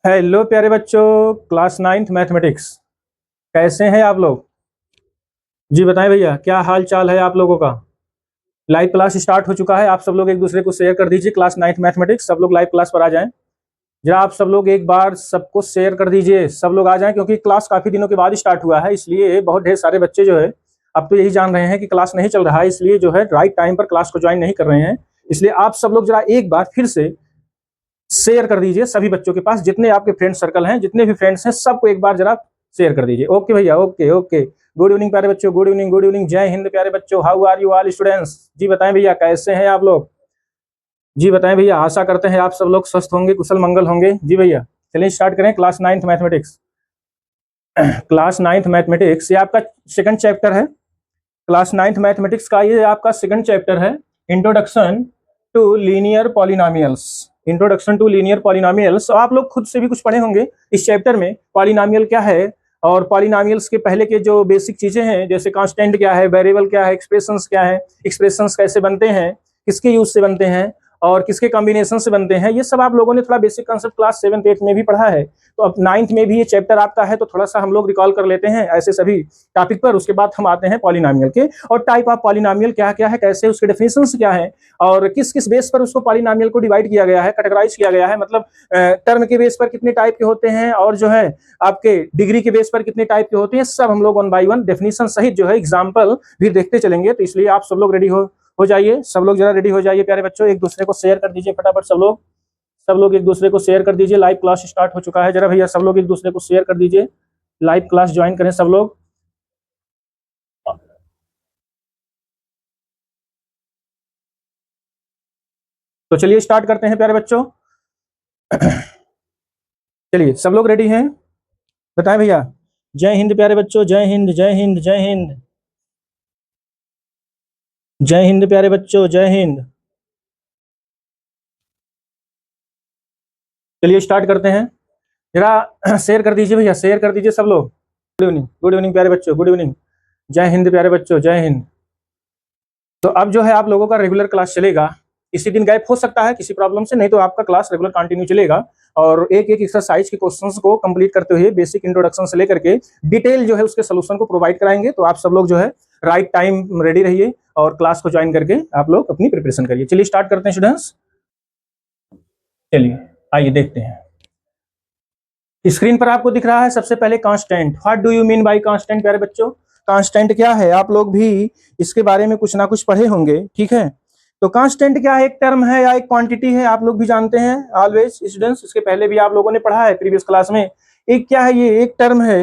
Hello प्यारे बच्चों, class ninth mathematics. कैसे हैं आप लोग? जी बताएं भैया, क्या हाल चाल है आप लोगों का? लाइव क्लास स्टार्ट हो चुका है। आप सब लोग एक दूसरे को शेयर कर दीजिए। क्लास नाइन्थ मैथमेटिक्स, सब लोग लाइव क्लास पर आ जाएं। जरा आप सब लोग एक बार सबको शेयर कर दीजिए, सब लोग आ जाएं, क्योंकि क्लास काफी दिनों के बाद स्टार्ट हुआ है, इसलिए बहुत ढेर सारे बच्चे जो है अब तो यही जान रहे हैं कि क्लास नहीं चल रहा है, इसलिए जो है राइट टाइम पर क्लास को ज्वाइन नहीं कर रहे हैं। इसलिए आप सब लोग जरा एक बार फिर से शेयर कर दीजिए सभी बच्चों के पास, जितने आपके फ्रेंड सर्कल हैं, जितने भी फ्रेंड्स हैं, सबको एक बार जरा शेयर कर दीजिए। ओके भैया, ओके ओके। गुड इवनिंग प्यारे बच्चों, गुड इवनिंग, गुड इवनिंग। जय हिंद प्यारे बच्चों। How are you all students? जी बताएं भैया, कैसे हैं आप लोग? जी बताएं भैया। आशा करते हैं आप सब लोग स्वस्थ होंगे, कुशल मंगल होंगे। जी भैया, चलिए स्टार्ट करें class ninth mathematics. Class ninth mathematics ये आपका सेकंड चैप्टर है। क्लास नाइन्थ मैथमेटिक्स का ये आपका सेकंड चैप्टर है, introduction to linear polynomials. Introduction to linear polynomials. आप लोग खुद से भी कुछ पढ़े होंगे इस चैप्टर में, पॉलिनोमियल क्या है और पॉलिनोमियल्स के पहले के जो बेसिक चीजें हैं, जैसे कांस्टेंट क्या है, वेरिएबल क्या है, एक्सप्रेशंस क्या है, एक्सप्रेशंस कैसे बनते हैं, किसके यूज से बनते हैं और किसके कॉम्बिनेशन से बनते हैं, ये सब आप लोगों ने थोड़ा basic concept class 7th 8th में भी पढ़ा है। तो अब 9th में भी ये चैप्टर आपका है, तो थोड़ा सा हम लोग रिकॉल कर लेते हैं ऐसे सभी टॉपिक पर। उसके बाद हम आते हैं पॉलिनोमियल के, और टाइप ऑफ पॉलिनोमियल क्या क्या है, कैसे उसके डेफिनेशंस क्या है, और किस किस बेस पर उसको पॉलिनोमियल को डिवाइड किया गया है, कैटेगराइज किया गया है, मतलब टर्म के बेस पर कितने टाइप के होते हैं, और जो है आपके डिग्री के बेस पर कितने टाइप के होते हैं, सब हम लोग 1 बाय 1 डेफिनेशन सहित जो है एग्जाम्पल भी देखते चलेंगे। तो इसलिए आप सब लोग रेडी हो जाइए, सब लोग जरा रेडी हो जाइए प्यारे बच्चों। एक दूसरे को शेयर कर दीजिए फटाफट सब लोग एक दूसरे को शेयर कर दीजिए। लाइव क्लास स्टार्ट हो चुका है, जरा भैया सब लोग एक दूसरे को शेयर कर दीजिए, लाइव क्लास ज्वाइन करें सब लोग। तो चलिए स्टार्ट करते हैं प्यारे बच्चों। चलिए सब लोग रेडी हैं? बताएं भैया। जय हिंद प्यारे बच्चों, जय हिंद, जय हिंद, जय हिंद। जय हिंद प्यारे बच्चों, जय हिंद। चलिए स्टार्ट करते हैं। जरा शेयर कर दीजिए भैया, शेयर कर दीजिए सब लोग। गुड इवनिंग, गुड इवनिंग प्यारे बच्चों, गुड इवनिंग। जय हिंद प्यारे बच्चों, जय हिंद। तो अब जो है आप लोगों का रेगुलर क्लास चलेगा। किसी दिन गैप हो सकता है किसी प्रॉब्लम से, नहीं तो आपका क्लास रेगुलर कंटिन्यू चलेगा। और एक एक एक्सरसाइज के क्वेश्चंस को कंप्लीट करते हुए बेसिक इंट्रोडक्शन से लेकर के डिटेल जो है उसके सोल्यूशन को प्रोवाइड कराएंगे। तो आप सब लोग जो है राइट टाइम रेडी रहिए और क्लास को ज्वाइन करके आप लोग अपनी प्रिपरेशन करिए। चलिए स्टार्ट करते हैं स्टूडेंट्स। चलिए आइए देखते हैं। स्क्रीन पर आपको दिख रहा है सबसे पहले constant. What do you mean by constant प्यारे बच्चों? कांस्टेंट क्या है? आप लोग भी इसके बारे में कुछ ना कुछ पढ़े होंगे, ठीक है? तो कांस्टेंट क्या है? एक टर्म है या एक क्वांटिटी है? आप लोग भी जानते हैं ऑलवेज स्टूडेंट्स, इसके पहले भी आप लोगों ने पढ़ा है प्रीवियस क्लास में। एक क्या है? ये एक टर्म है,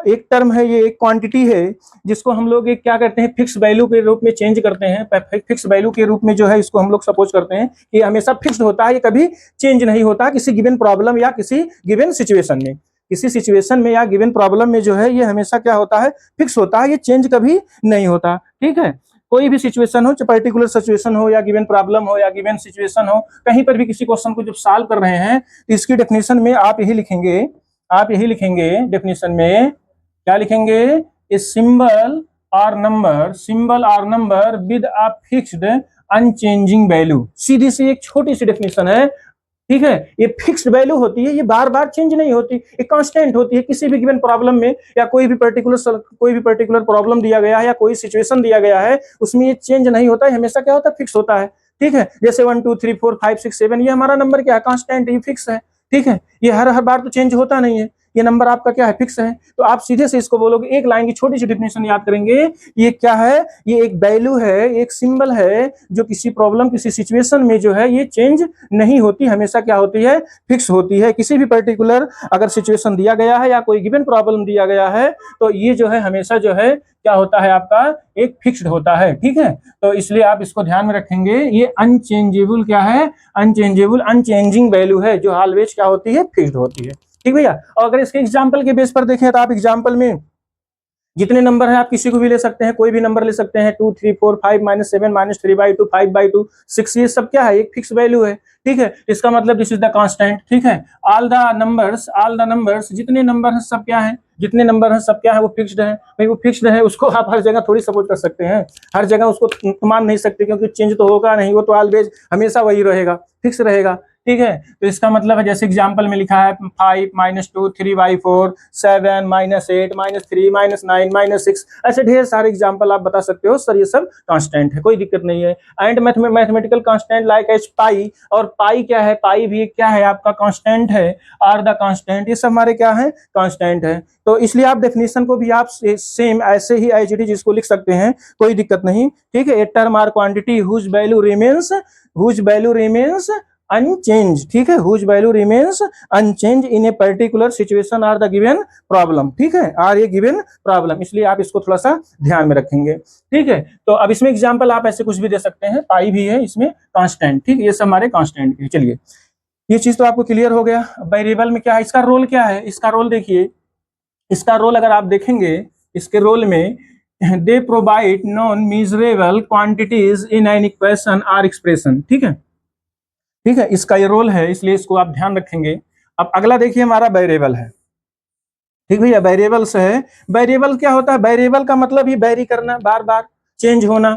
एक टर्म है, ये एक क्वांटिटी है, जिसको हम लोग एक क्या करते हैं, फिक्स वैल्यू के रूप में चेंज करते हैं। फिक्स वैल्यू के रूप में जो है इसको हम लोग सपोज करते हैं कि हमेशा फिक्स्ड होता है, ये कभी चेंज नहीं होता किसी गिवन प्रॉब्लम या किसी गिवन सिचुएशन में। किसी सिचुएशन में या गिवन प्रॉब्लम में जो है ये हमेशा क्या होता है, फिक्स होता है, ये चेंज कभी नहीं होता, ठीक है? कोई भी सिचुएशन हो, चाहे पर्टिकुलर सिचुएशन हो या गिवन प्रॉब्लम हो या गिवन सिचुएशन हो, कहीं पर भी किसी क्वेश्चन को जब सॉल्व कर रहे हैं तो इसकी डेफिनेशन में आप यही लिखेंगे, आप यही लिखेंगे डेफिनेशन में, क्या लिखेंगे? A symbol or number, symbol or number with a fixed unchanging value. सीधी सी एक छोटी सी डेफिनेशन है, ठीक है? ये फिक्स्ड वैल्यू होती है, ये बार बार चेंज नहीं होती, ये कांस्टेंट होती है। किसी भी गिवन प्रॉब्लम में या कोई भी पर्टिकुलर प्रॉब्लम दिया गया है या कोई सिचुएशन दिया गया है, उसमें ये चेंज नहीं होता है, हमेशा क्या होता है, फिक्स होता है, ठीक है? जैसे 1 2 3 4 5 6 7, ये हमारा नंबर क्या है, कांस्टेंट, ये फिक्स है, ठीक है? ये हर हर बार तो चेंज होता नहीं है, ये नंबर आपका क्या है, फिक्स है। तो आप सीधे से इसको बोलोगे, एक लाइन की छोटी सी डेफिनेशन याद करेंगे, ये क्या है, ये एक वैल्यू है, एक सिंबल है, जो किसी प्रॉब्लम किसी सिचुएशन में जो है ये चेंज नहीं होती, हमेशा क्या होती है, फिक्स होती है। किसी भी पर्टिकुलर अगर सिचुएशन दिया गया है या कोई गिवन प्रॉब्लम दिया गया है तो ये जो है हमेशा जो है क्या होता है, आपका एक फिक्स्ड होता है, ठीक है? तो इसलिए आप इसको ध्यान में रखेंगे, ये अनचेंजेबल क्या है, अनचेंजेबल, अनचेंजिंग वैल्यू है, जो ऑलवेज क्या होती है, फिक्स्ड होती है, ठीक भैया? और अगर इसके एग्जाम्पल के बेस पर देखें तो आप एग्जाम्पल में जितने नंबर हैं आप किसी को भी ले सकते हैं, कोई भी नंबर ले सकते हैं, 2 3 4 5 -7 -3/2 5/2 6, ये सब क्या है, एक फिक्स वैल्यू है, ठीक है? इसका मतलब दिस इज द कांस्टेंट, ठीक है? ऑल द नंबर्स जितने नंबर हैं सब क्या है, जितने नंबर हैं सब क्या है, वो फिक्स्ड है। भाई वो फिक्स्ड है, उसको आप हर जगह थोड़ी सपोर्ट कर सकते हैं, हर जगह उसको मान नहीं सकते, क्योंकि चेंज तो होगा नहीं, वो तो ऑलवेज हमेशा वही रहेगा, फिक्स रहेगा, ठीक है। तो इसका मतलब है जैसे एग्जांपल में लिखा है 5 -2 3/4 7 -8 -3 -9 -6, ऐसे ढेर सारे एग्जांपल आप बता सकते हो सर, ये सब कांस्टेंट है, कोई दिक्कत नहीं है। And mathematical constant like H pi, और पाई क्या है, पाई भी क्या है आपका कांस्टेंट है, आर द कांस्टेंट, ये सब हमारे क्या है कांस्टेंट है। तो इसलिए आप डेफिनेशन को भी आप सेम ऐसे ही एज इट इज इसको लिख सकते हैं, कोई दिक्कत नहीं, ठीक है। A term or quantity whose value remains unchange, ठीक है, whose value remains unchange in a particular situation or the given problem, ठीक है, आर ए गिवन प्रॉब्लम, इसलिए आप इसको थोड़ा सा ध्यान में रखेंगे, ठीक है। तो अब इसमें एग्जांपल आप ऐसे कुछ भी दे सकते हैं, पाई भी है इसमें कांस्टेंट, ठीक है, ये सब हमारे कांस्टेंट है। चलिए ये चीज तो आपको क्लियर हो गया। वेरिएबल में क्या है, इसका रोल क्या है, इसका रोल देखिए, इसका रोल अगर आप देखेंगे, इसके रोल में they provide non measurable quantities in an equation or expression, ठीक है, ठीक है, इसका ये रोल है, इसलिए इसको आप ध्यान रखेंगे। अब अगला देखिए हमारा वेरिएबल है, ठीक भैया, वेरिएबल्स है। वेरिएबल क्या होता है, वेरिएबल का मतलब ही वेरी करना, बार बार चेंज होना,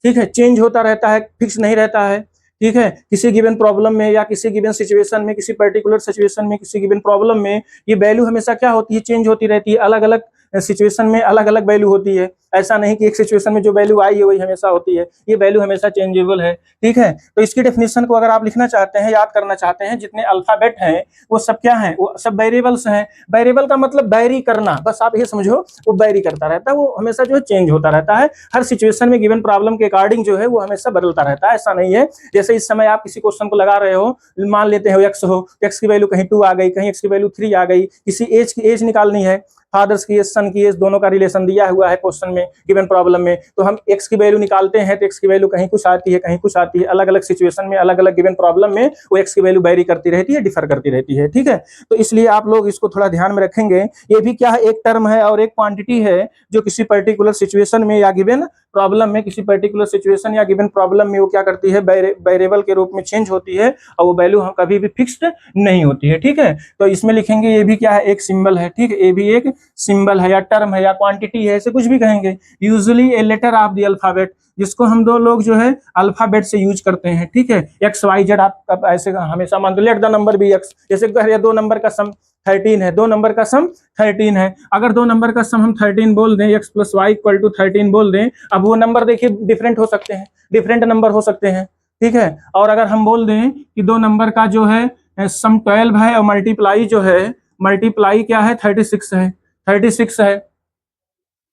ठीक है, चेंज होता रहता है, फिक्स नहीं रहता है, ठीक है। किसी गिवन प्रॉब्लम में या किसी गिवन सिचुएशन में, किसी पर्टिकुलर सिचुएशन में, किसी गिवन प्रॉब्लम में ये वैल्यू हमेशा क्या होती है, चेंज होती रहती है, अलग अलग सिचुएशन में अलग अलग वैल्यू होती है। ऐसा नहीं कि एक सिचुएशन में जो वैल्यू आई है वही हमेशा होती है, ये वैल्यू हमेशा चेंजेबल है, ठीक है। तो इसकी डेफिनेशन को अगर आप लिखना चाहते हैं, याद करना चाहते हैं, जितने अल्फाबेट हैं वो सब क्या है, वो सब वेरिएबल्स हैं। वेरिएबल का मतलब वैरी करना, बस आप ये समझो, वो वैरी करता रहता है, वो हमेशा जो है चेंज होता रहता है, हर सिचुएशन में गिवन प्रॉब्लम के अकॉर्डिंग जो है वो हमेशा बदलता रहता है। ऐसा नहीं है जैसे इस समय आप किसी क्वेश्चन को लगा रहे हो, मान लेते हो एक्स हो, एक्स की वैल्यू कहीं 2 आ गई, कहीं एक्स की वैल्यू 3 आ गई, किसी एज की एज निकालनी है, फादर्स की एज, सन की एज, दोनों का रिलेशन दिया हुआ है क्वेश्चन में, गिवन प्रॉब्लम में, तो हम एक्स की वैल्यू निकालते हैं तो एक्स की वैल्यू कहीं कुछ आती है, कहीं कुछ आती है, अलग अलग सिचुएशन में, अलग अलग गिवन प्रॉब्लम में वो एक्स की वैल्यू वेरी करती रहती है, डिफर करती रहती है, ठीक है। तो इसलिए आप लोग इसको थोड़ा ध्यान में रखेंगे। ये भी क्या है, एक टर्म है और एक क्वांटिटी है जो किसी पर्टिकुलर सिचुएशन में या गिवन प्रॉब्लम में, किसी पर्टिकुलर सिचुएशन या गिवन प्रॉब्लम में वो क्या करती है, वेरिएबल के रूप में चेंज होती है, और वो वैल्यू कभी भी फिक्स्ड नहीं होती है, ठीक है। तो इसमें लिखेंगे ये भी क्या है, एक सिंबल है, ठीक है, ये भी एक सिंबल है या टर्म है या क्वांटिटी है, ऐसे कुछ भी कहेंगे। Usually a letter of the alphabet, जिसको हम दो लोग जो है अल्फाबेट से यूज करते हैं, ठीक है। एक्स वाई जेड आप ऐसे हमेशा मान दो, let the number be x, जैसे 2 नंबर का सम 13 है, 2 नंबर का सम 13 है, अगर 2 नंबर का सम हम 13 बोल दें, x + y = 13 बोल दें, अब वो नंबर देखिए डिफरेंट हो सकते हैं, डिफरेंट नंबर हो सकते हैं, ठीक है। और अगर हम बोल दें कि 2 नंबर का जो है सम 12 है और मल्टीप्लाई जो है, मल्टीप्लाई क्या है 36 है, 36 है,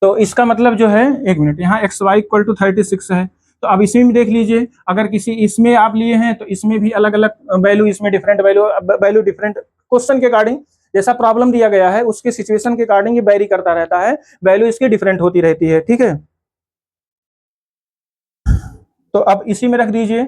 तो इसका मतलब जो है, एक मिनट, यहाँ एक्स वाई इक्वल टू 36 है। तो अब इसमें भी देख लीजिए, अगर किसी इसमें आप लिए हैं तो इसमें भी अलग अलग वैल्यू, इसमें डिफरेंट वैल्यू डिफरेंट क्वेश्चन के अकॉर्डिंग, जैसा प्रॉब्लम दिया गया है उसके सिचुएशन के अकॉर्डिंग ये वेरी करता रहता है, वैल्यू इसकी डिफरेंट होती रहती है, ठीक है। तो अब इसी में रख दीजिए,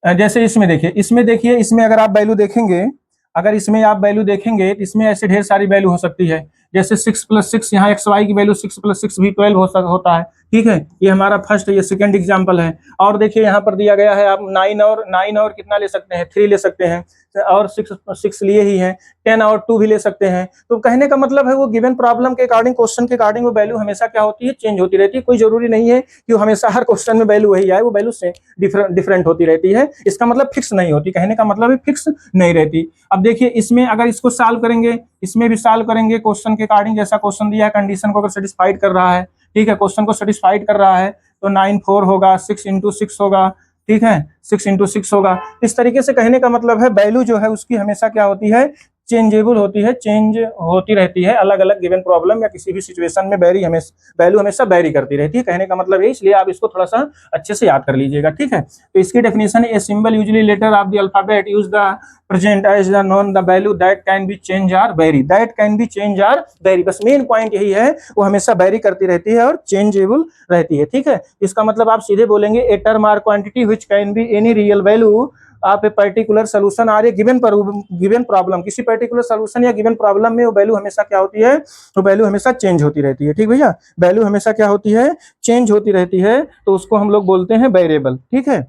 जैसे इसमें देखिए, इसमें अगर आप वैल्यू देखेंगे, अगर इसमें आप वैल्यू देखेंगे तो इसमें ऐसे ढेर सारी वैल्यू हो सकती है, जैसे 6 + 6, यहाँ एक्स वाई की वैल्यू 6 + 6 भी 12 होता है, ठीक है। ये हमारा फर्स्ट है, ये सेकंड एग्जांपल है। और देखिए यहाँ पर दिया गया है, आप 9 और कितना ले सकते हैं, 3 ले सकते हैं, और 6 लिए ही है, 10 और 2 भी ले सकते हैं। तो कहने का मतलब है वो गिवन प्रॉब्लम के अकॉर्डिंग, क्वेश्चन के अकॉर्डिंग वो वैल्यू हमेशा क्या होती है, चेंज होती रहती है। कोई जरूरी नहीं है कि वो हमेशा हर क्वेश्चन में वैल्यू वही आए, वो वैल्यू से डिफरेंट होती रहती है। इसका मतलब फिक्स नहीं होती, कहने का मतलब है फिक्स नहीं रहती। अब देखिए इसमें अगर इसको सॉल्व करेंगे, इसमें भी सॉल्व करेंगे क्वेश्चन के अकॉर्डिंग, जैसा क्वेश्चन दिया है कंडीशन को अगर सेटिस्फाइड कर रहा है, ठीक है, क्वेश्चन को सेटिस्फाइड कर रहा है, तो 9 4 होगा, 6 × 6 होगा, ठीक है, 6 × 6 होगा। इस तरीके से कहने का मतलब है वैल्यू जो है उसकी हमेशा क्या होती है, चेंजेबल होती है, चेंज होती रहती है, अलग अलग गिवन प्रॉब्लम या किसी भी सिचुएशन में वैल्यू हमेशा वेरी करती रहती है, कहने का मतलब है। इसलिए आप इसको थोड़ा सा अच्छे से याद कर लीजिएगा, ठीक है। तो इसकी डेफिनेशन है, a symbol usually letter of the alphabet use the present as the known the value that can be change or vary, that can be change or vary, बस मेन पॉइंट यही है, वो हमेशा वेरी करती रहती है और चेंजेबल रहती है, ठीक है। इसका मतलब आप सीधे बोलेंगे, a term or quantity which can be any real value आप a particular solution or a given problem, किसी पर्टिकुलर सोल्यूशन या गिवन प्रॉब्लम में वो वैल्यू हमेशा क्या होती है, तो वैल्यू हमेशा चेंज होती रहती है, ठीक भैया, वैल्यू हमेशा क्या होती है, चेंज होती रहती है, तो उसको हम लोग बोलते हैं वेरिएबल, ठीक है,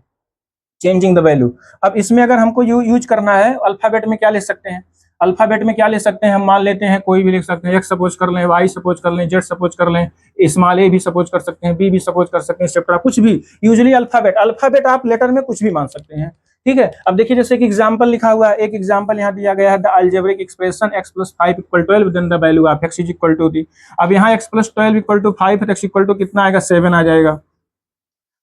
चेंजिंग द वैल्यू। अब इसमें अगर हमको यूज करना है, अल्फाबेट में क्या ले सकते हैं, अल्फाबेट में क्या ले सकते हैं, हम मान लेते हैं कोई भी लिख सकते हैं, एक्स सपोज कर लें, वाई सपोज कर लें, जेड सपोज कर लें, स्मॉल ए भी सपोज कर सकते हैं, बी भी सपोज कर सकते हैं, एक्सेट्रा कुछ भी। यूजुअली अल्फाबेट आप लेटर में कुछ भी मान सकते हैं, ठीक है। अब देखिए जैसे कि एग्जांपल लिखा हुआ है, एक एग्जांपल यहाँ दिया गया है, the algebraic expression x + 5 = 12 then the value of x = 3। अब यहाँ x + 12 = 5 x = कितना आएगा, 7 आ जाएगा।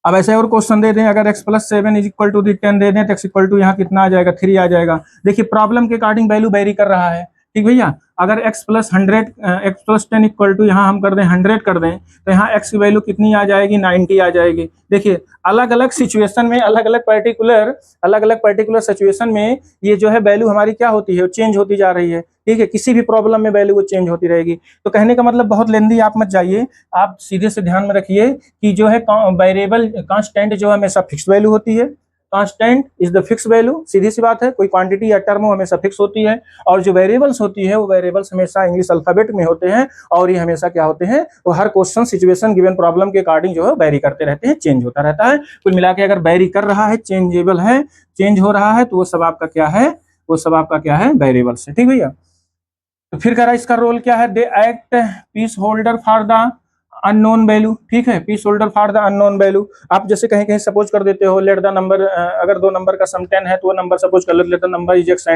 अब ऐसे और क्वेश्चन दे दें, अगर x + 7 = 10 दे दें तो x = यहाँ कितना आ जाएगा, 3 आ जाएगा। देखिए प्रॉब्लम के अकॉर्डिंग वैल्यू वेरी कर रहा है, ठीक भैया। अगर x + 10 = यहाँ हम कर दें 100 कर दें तो यहाँ x की वैल्यू कितनी आ जाएगी, 90 आ जाएगी। देखिए अलग अलग सिचुएशन में अलग अलग पर्टिकुलर सिचुएशन में ये जो है वैल्यू हमारी क्या होती है, चेंज होती जा रही है, ठीक है। किसी भी प्रॉब्लम में वैल्यू वो चेंज होती रहेगी। तो कहने का मतलब बहुत लेंदी आप मत जाइए, आप सीधे से ध्यान में रखिए कि जो है वेरिएबल कांस्टेंट जो है हमेशा फिक्स वैल्यू होती है। Constant is the fix value, सीधी सी बात है, कोई क्वांटिटी या टर्म हमेशा फिक्स होती है। और जो वेरिएबल्स होती है वो वेरिएबल्स हमेशा इंग्लिश अल्फाबेट में होते हैं, और ये हमेशा क्या होते हैं, वो हर क्वेश्चन सिचुएशन गिवन प्रॉब्लम के अकॉर्डिंग जो है वेरी करते रहते हैं, चेंज होता रहता है। कुल मिला के अगर वेरी कर रहा है, चेंजेबल है, चेंज हो रहा है, तो वो सब आपका क्या है, वो सब आपका क्या है, वेरिएबल्स है, ठीक भैया। तो फिर कह रहा है इसका रोल क्या है, they act place holder for the unknown value, ठीक है, place holder for the unknown value. आप जैसे कहीं कहीं सपोज कर देते हो, लेट द नंबर, अगर दो नंबर का सम 10 है तो वो नंबर सपोज कर लेते, let the number is x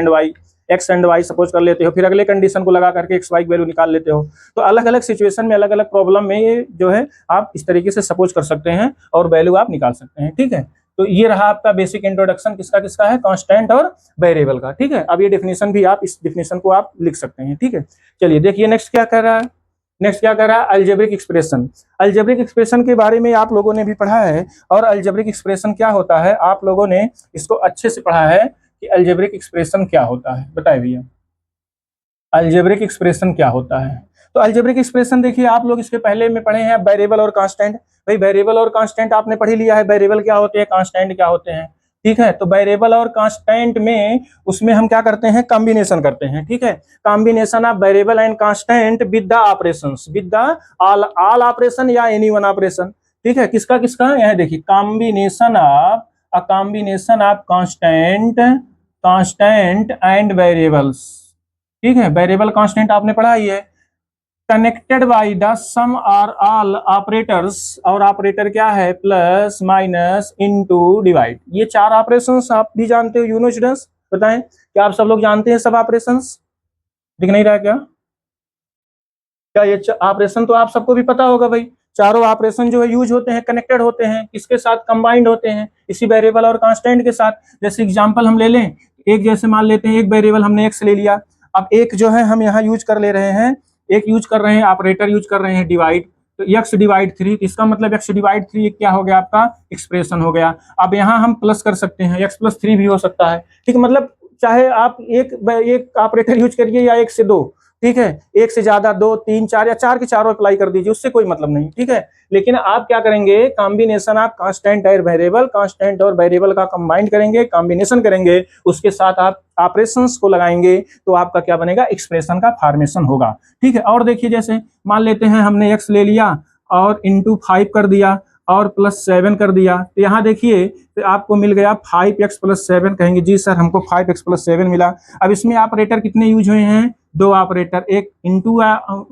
and y suppose कर लेते हो, फिर अगले कंडीशन को लगा करके एक्स वाई की वैल्यू निकाल लेते हो। तो अलग अलग सिचुएशन में अलग अलग प्रॉब्लम में ये जो है आप इस तरीके से सपोज कर सकते हैं और वैल्यू आप निकाल सकते हैं, ठीक है। तो ये रहा आपका बेसिक इंट्रोडक्शन, किसका किसका है, कांस्टेंट और वेरिएबल का, ठीक है। अब ये डेफिनेशन भी आप, इस डेफिनेशन को आप लिख सकते हैं, ठीक है। चलिए देखिए नेक्स्ट क्या कर रहा है, नेक्स्ट क्या कर रहा है, अलजेब्रिक एक्सप्रेशन। अलजेब्रिक एक्सप्रेशन के बारे में आप लोगों ने भी पढ़ा है, और अलजेब्रिक एक्सप्रेशन क्या होता है आप लोगों ने इसको अच्छे से पढ़ा है कि अलजेब्रिक एक्सप्रेशन क्या होता है, बताइए भैया अलजेब्रिक एक्सप्रेशन क्या होता है। तो अलजेब्रिक एक्सप्रेशन देखिए आप लोग इसके पहले में पढ़े हैं वेरिएबल और कांस्टेंट। भाई वेरिएबल और कांस्टेंट आपने पढ़ ही लिया है, वेरिएबल क्या होते हैं, कांस्टेंट क्या होते हैं, ठीक है। तो वेरिएबल और कांस्टेंट में उसमें हम क्या करते हैं, कॉम्बिनेशन करते हैं, ठीक है। Combination of variable and constant with the operations, with the all operation या एनी वन ऑपरेशन, ठीक है। किसका किसका, यहाँ देखिए combination of, a combination of constant and variables, ठीक है। वेरिएबल कांस्टेंट आपने पढ़ा ही है, connected by the some or all operators, और ऑपरेटर क्या है, प्लस माइनस इनटू डिवाइड। ये चार ऑपरेशंस आप भी जानते हो, यू नो स्टूडेंट्स, बताएं क्या आप सब लोग जानते हैं सब ऑपरेशंस, दिख नहीं रहा क्या, क्या ये ऑपरेशन तो आप सबको भी पता होगा भाई। चारों ऑपरेशन जो है यूज होते हैं, कनेक्टेड होते हैं, किसके साथ, कंबाइंड होते हैं, इसी वेरिएबल और कांस्टेंट के साथ। जैसे एग्जांपल हम ले लें, एक जैसे मान लेते हैं एक वेरिएबल हमने एक्स ले लिया, अब एक जो है हम यहाँ यूज कर ले रहे हैं, एक यूज कर रहे हैं ऑपरेटर, यूज कर रहे हैं डिवाइड, तो x डिवाइड 3, इसका मतलब x डिवाइड 3 क्या हो गया आपका, एक्सप्रेशन हो गया। अब यहाँ हम प्लस कर सकते हैं, x + 3 भी हो सकता है, ठीक है। मतलब चाहे आप एक ऑपरेटर यूज करिए या एक से दो, ठीक है, एक से ज्यादा, 2 3 4 या 4 के चारों अप्लाई कर दीजिए, उससे कोई मतलब नहीं, ठीक है। लेकिन आप क्या करेंगे, कॉम्बिनेशन ऑफ कांस्टेंट और वेरिएबल, कांस्टेंट और वेरिएबल का कंबाइन करेंगे, कॉम्बिनेशन करेंगे, उसके साथ आप ऑपरेशंस को लगाएंगे, तो आपका क्या बनेगा, एक्सप्रेशन का फॉर्मेशन होगा, ठीक है। और देखिए जैसे मान लेते हैं हमने x ले लिया और इंटू 5 कर दिया और +7 कर दिया, तो यहाँ देखिए तो आपको मिल गया 5x + 7, कहेंगे जी सर हमको 5x + 7 मिला। अब इसमें ऑपरेटर कितने यूज हुए हैं, दो ऑपरेटर, एक इंटू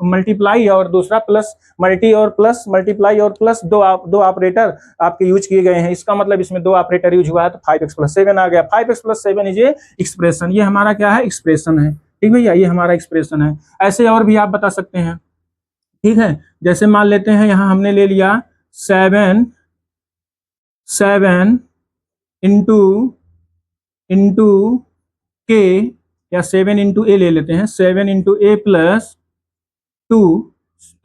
मल्टीप्लाई और दूसरा प्लस, मल्टी और प्लस, मल्टीप्लाई और प्लस, दो ऑपरेटर आपके यूज किए गए हैं। इसका मतलब इसमें दो ऑपरेटर यूज हुआ है, तो 5x + 7 आ गया। 5x + 7 इज ए एक्सप्रेशन, ये हमारा क्या है, एक्सप्रेशन है, ठीक भैया, ये हमारा एक्सप्रेशन है। ऐसे और भी आप बता सकते हैं, ठीक है। जैसे मान लेते हैं यहाँ हमने ले लिया 7 इंटू के, या 7 इंटू ए ले लेते हैं, 7 इंटू ए + 2,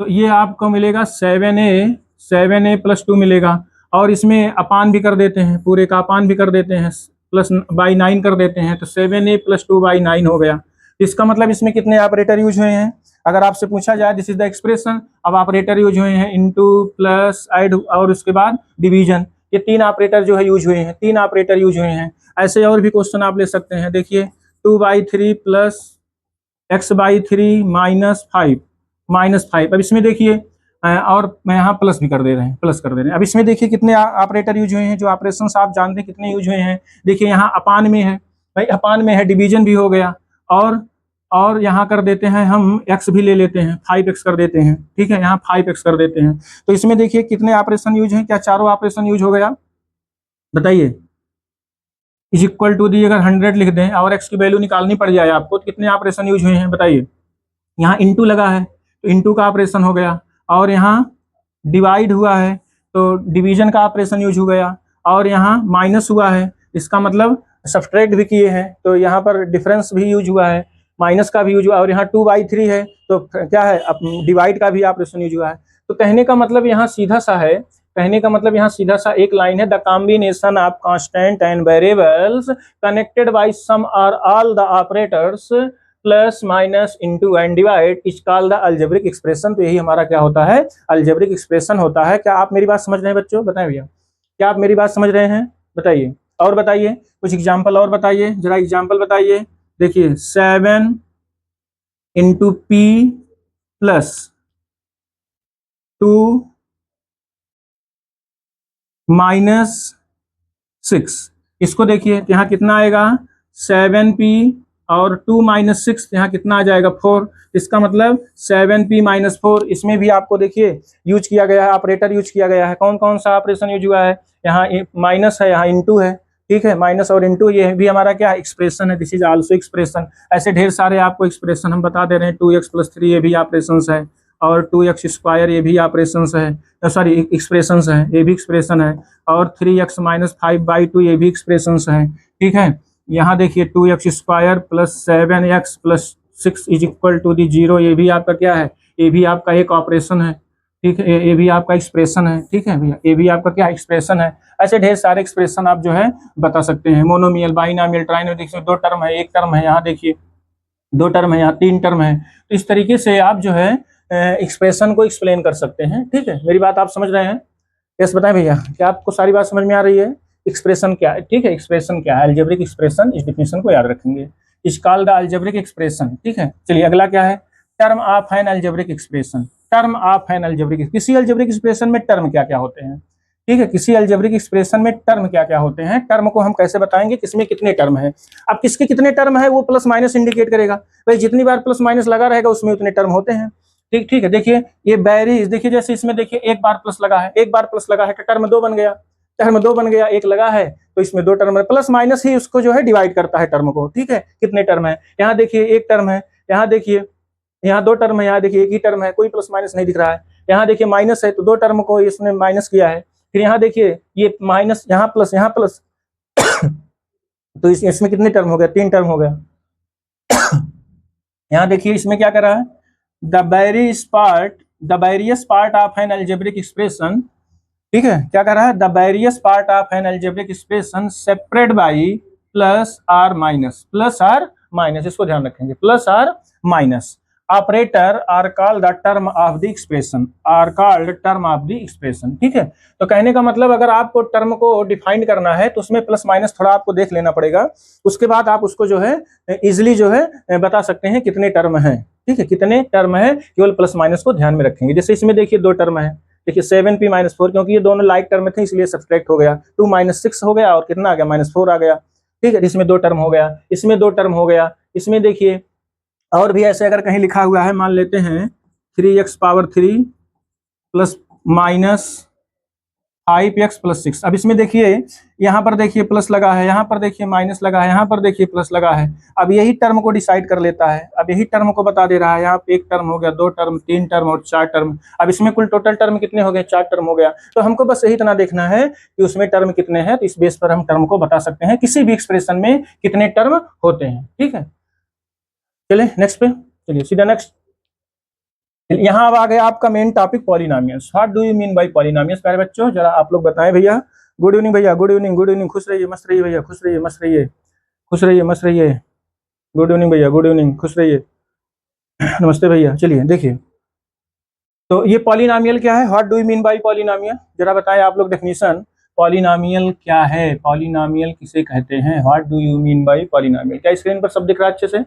तो ये आपको मिलेगा 7a + 2 मिलेगा। और इसमें अपान भी कर देते हैं, पूरे का अपान भी कर देते हैं, +/9 कर देते हैं, तो 7a + 2/9 हो गया। इसका मतलब इसमें कितने ऑपरेटर यूज हुए हैं, अगर आपसे पूछा जाए दिस इज द एक्सप्रेशन, अब ऑपरेटर यूज हुए हैं इंटू, प्लस, ऐड और उसके बाद डिवीजन, ये 3 ऑपरेटर जो है यूज हुए हैं, 3 ऑपरेटर यूज हुए हैं। ऐसे और भी क्वेश्चन आप ले सकते हैं, देखिए 2/3 + x/3 -5। अब इसमें देखिए और मैं यहाँ प्लस भी कर दे रहे हैं, प्लस कर दे रहे हैं। अब इसमें देखिए कितने ऑपरेटर यूज हुए हैं, जो ऑपरेशंस आप जानते हैं कितने यूज हुए हैं। देखिए यहाँ अपान में है, भाई अपान में है, डिवीजन भी हो गया, और यहाँ कर देते हैं हम x भी ले लेते हैं, 5x कर देते हैं, ठीक है, यहाँ 5x कर देते हैं। तो इसमें देखिए कितने ऑपरेशन यूज हैं, क्या चारों ऑपरेशन यूज हो गया, बताइए। इज इक्वल टू दी, अगर 100 लिख दें और x की वैल्यू निकालनी पड़ जाए आपको, तो कितने ऑपरेशन यूज हुए हैं बताइए। यहाँ इंटू लगा है तो इंटू का ऑपरेशन हो गया, और यहाँ डिवाइड हुआ है तो डिवीजन का ऑपरेशन यूज हो गया, और यहाँ माइनस हुआ है, इसका मतलब सब्सट्रैक्ट भी किए हैं तो यहाँ पर डिफरेंस भी यूज हुआ है, माइनस का भी यूज हुआ, और यहाँ 2/3 है तो क्या है, डिवाइड का भी ऑपरेशन यूज हुआ है। तो कहने का मतलब यहाँ सीधा सा है, कहने का मतलब यहाँ सीधा सा एक लाइन है, the combination of constant and variables connected by some or all the operators plus minus into and divide is called the algebraic expression. तो यही हमारा क्या होता है, अलजेब्रिक एक्सप्रेशन होता है। क्या आप मेरी बात समझ रहे हैं बच्चों, बताएं भैया, क्या आप मेरी बात समझ रहे हैं, बताइए। और बताइए कुछ एग्जाम्पल और बताइए, जरा एग्जाम्पल बताइए। देखिए 7 इंटू पी प्लस 2 माइनस 6, इसको देखिए यहाँ कितना आएगा 7p और 2 माइनस 6, यहाँ कितना आ जाएगा 4। इसका मतलब 7p माइनस 4, इसमें भी आपको देखिए यूज किया गया है, ऑपरेटर यूज किया गया है। कौन कौन सा ऑपरेशन यूज हुआ है, यहाँ माइनस है, यहाँ इंटू है, ठीक है, माइनस और इंटू, ये भी हमारा क्या एक्सप्रेशन है, दिस इज आल्सो एक्सप्रेशन। ऐसे ढेर सारे आपको एक्सप्रेशन हम बता दे रहे हैं, 2x + 3 ये भी ऑपरेशन है, और 2x² ये भी ऑपरेशन है, सॉरी एक्सप्रेशन है, ये भी एक्सप्रेशन है, और 3x - 5/2 ये भी एक्सप्रेशन है, ठीक है। यहाँ देखिए 2x² + 7x + 6 is equal to दी 0, ये भी आपका क्या है, ये भी आपका एक ऑपरेशन है, ठीक है, ये भी आपका एक्सप्रेशन है, ठीक है भैया, ये भी आपका क्या एक्सप्रेशन है। ऐसे ढेर सारे एक्सप्रेशन आप जो है बता सकते हैं। मोनोमियल, बाइनोमियल, ट्राइनोमियल, देखिए 2 टर्म है, 1 टर्म है, यहाँ देखिए 2 टर्म है, यहाँ 3 टर्म है। तो इस तरीके से आप जो है एक्सप्रेशन को एक्सप्लेन कर सकते हैं, ठीक है। मेरी बात आप समझ रहे हैं, यस बताएं भैया, क्या आपको सारी बात समझ में आ रही है। एक्सप्रेशन क्या है, ठीक है, एक्सप्रेशन क्या है, अलजेब्रिक एक्सप्रेशन, इस डेफिनेशन को याद रखेंगे, is called the algebraic expression, ठीक है। चलिए अगला क्या है, term of an algebraic expression. Term of an algebraic, किसी अलजेब्रिक एक्सप्रेशन में टर्म क्या क्या होते हैं, ठीक है, किसी अलजेब्रिक एक्सप्रेशन में टर्म क्या क्या होते हैं। टर्म को हम कैसे बताएंगे, किसमें कितने टर्म है, अब किसके कितने टर्म है वो प्लस माइनस इंडिकेट करेगा, भाई जितनी बार प्लस माइनस लगा रहेगा उसमें उतने टर्म होते हैं, ठीक ठीक है। देखिए ये बैरीज, देखिए जैसे इसमें देखिए एक बार प्लस लगा है, एक बार प्लस लगा है तो टर्म 2 बन गया, टर्म 2 बन गया, एक लगा है तो इसमें 2 टर्म है, प्लस माइनस ही उसको जो है डिवाइड करता है टर्म को, ठीक है। कितने टर्म है, यहाँ देखिए 1 टर्म है, यहाँ देखिए यहाँ 2 टर्म है, यहाँ देखिए 1 ही टर्म है, कोई प्लस माइनस नहीं दिख रहा है, यहाँ देखिए माइनस है तो 2 टर्म को इसने माइनस किया है, फिर यहाँ देखिए ये माइनस, यहाँ प्लस तो इसमें कितने टर्म हो गया, 3 टर्म हो गया। यहाँ देखिए इसमें क्या कर रहा है, the various part of an algebraic expression, ठीक है, क्या कर रहा है, the various part of an algebraic expression separate by plus or minus, इसको ध्यान रखेंगे, plus or minus operator are called the term of the expression, are called term of the expression, ठीक है। तो कहने का मतलब अगर आपको टर्म को डिफाइन करना है तो उसमें प्लस माइनस थोड़ा आपको देख लेना पड़ेगा, उसके बाद आप उसको जो है इजिली जो है बता सकते हैं कितने टर्म है, ठीक है, कितने टर्म है, केवल प्लस माइनस को ध्यान में रखेंगे। जैसे इसमें देखिए 2 टर्म है, देखिए 7p - 4, क्योंकि ये दोनों लाइक टर्म थे इसलिए सब्सट्रैक्ट हो गया, 2 - 6 हो गया और कितना आ गया -4 आ गया, ठीक है, इसमें 2 टर्म हो गया, इसमें 2 टर्म हो गया, इसमें देखिए और भी ऐसे अगर कहीं लिखा हुआ है, मान लेते हैं 3x³ प्लस माइनस 5x + 6, अब इसमें देखिए यहाँ पर देखिए प्लस लगा है, यहाँ पर देखिए माइनस लगा है, यहाँ पर देखिए प्लस लगा है, अब यही टर्म को डिसाइड कर लेता है, अब यही टर्म को बता दे रहा है, यहाँ पे 1 टर्म हो गया, 2 टर्म, 3 टर्म और 4 टर्म, अब इसमें कुल टोटल टर्म कितने हो गए, 4 टर्म हो गया। तो हमको बस यही इतना देखना है कि उसमें टर्म कितने हैं, तो इस बेस पर हम टर्म को बता सकते हैं किसी भी एक्सप्रेशन में कितने टर्म होते हैं, ठीक है। चलिए नेक्स्ट पे, चलिए सीधा नेक्स्ट। यहाँ अब आ गया आपका main topic polynomials. What do you mean by polynomials, प्यारे बच्चों जरा आप लोग बताएं भैया। गुड इवनिंग भैया, गुड इवनिंग, गुड इवनिंग, खुश रहिए मस्त रहिए भैया, खुश रहिए मस्त रहिए, खुश रहिए मस्त रहिए, गुड इवनिंग भैया, गुड इवनिंग, खुश रहिए, नमस्ते भैया। चलिए देखिए, तो ये पॉलिनोमियल क्या है, what do you mean by polynomial, जरा बताएं आप लोग डेफिनेशन, पॉलिनोमियल क्या है, पॉलिनोमियल किसे कहते हैं, what do you mean by polynomial. क्या स्क्रीन पर सब दिख रहा है अच्छे से,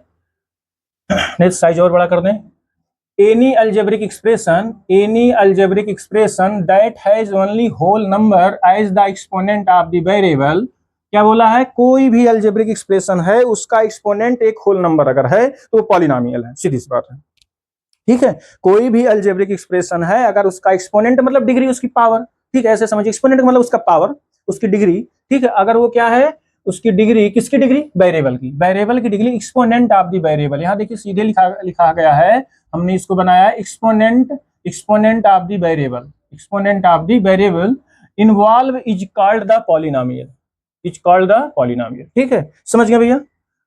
नेक्स्ट साइज और बड़ा कर दें। any algebraic expression that has only whole number as the exponent of the variable, क्या बोला है, कोई भी अलजेब्रिक एक्सप्रेशन है उसका एक्सपोनेंट एक होल नंबर अगर है तो वो पॉलिनोमियल है, सीधी सी बात है, ठीक है। कोई भी अलजेब्रिक एक्सप्रेशन है अगर उसका एक्सपोनेंट मतलब डिग्री, उसकी पावर, ठीक है, ऐसे समझिए, एक्सपोनेंट मतलब उसका पावर, उसकी डिग्री, ठीक है, अगर वो क्या है उसकी डिग्री, किसकी डिग्री, वेरिएबल की, वेरिएबल की degree exponent of the variable. यहाँ देखिए सीधे लिखा गया है, हमने इसको बनाया exponent of the variable, exponent of the variable involve is called the polynomial, is called the polynomial. ठीक है, समझ गए भैया।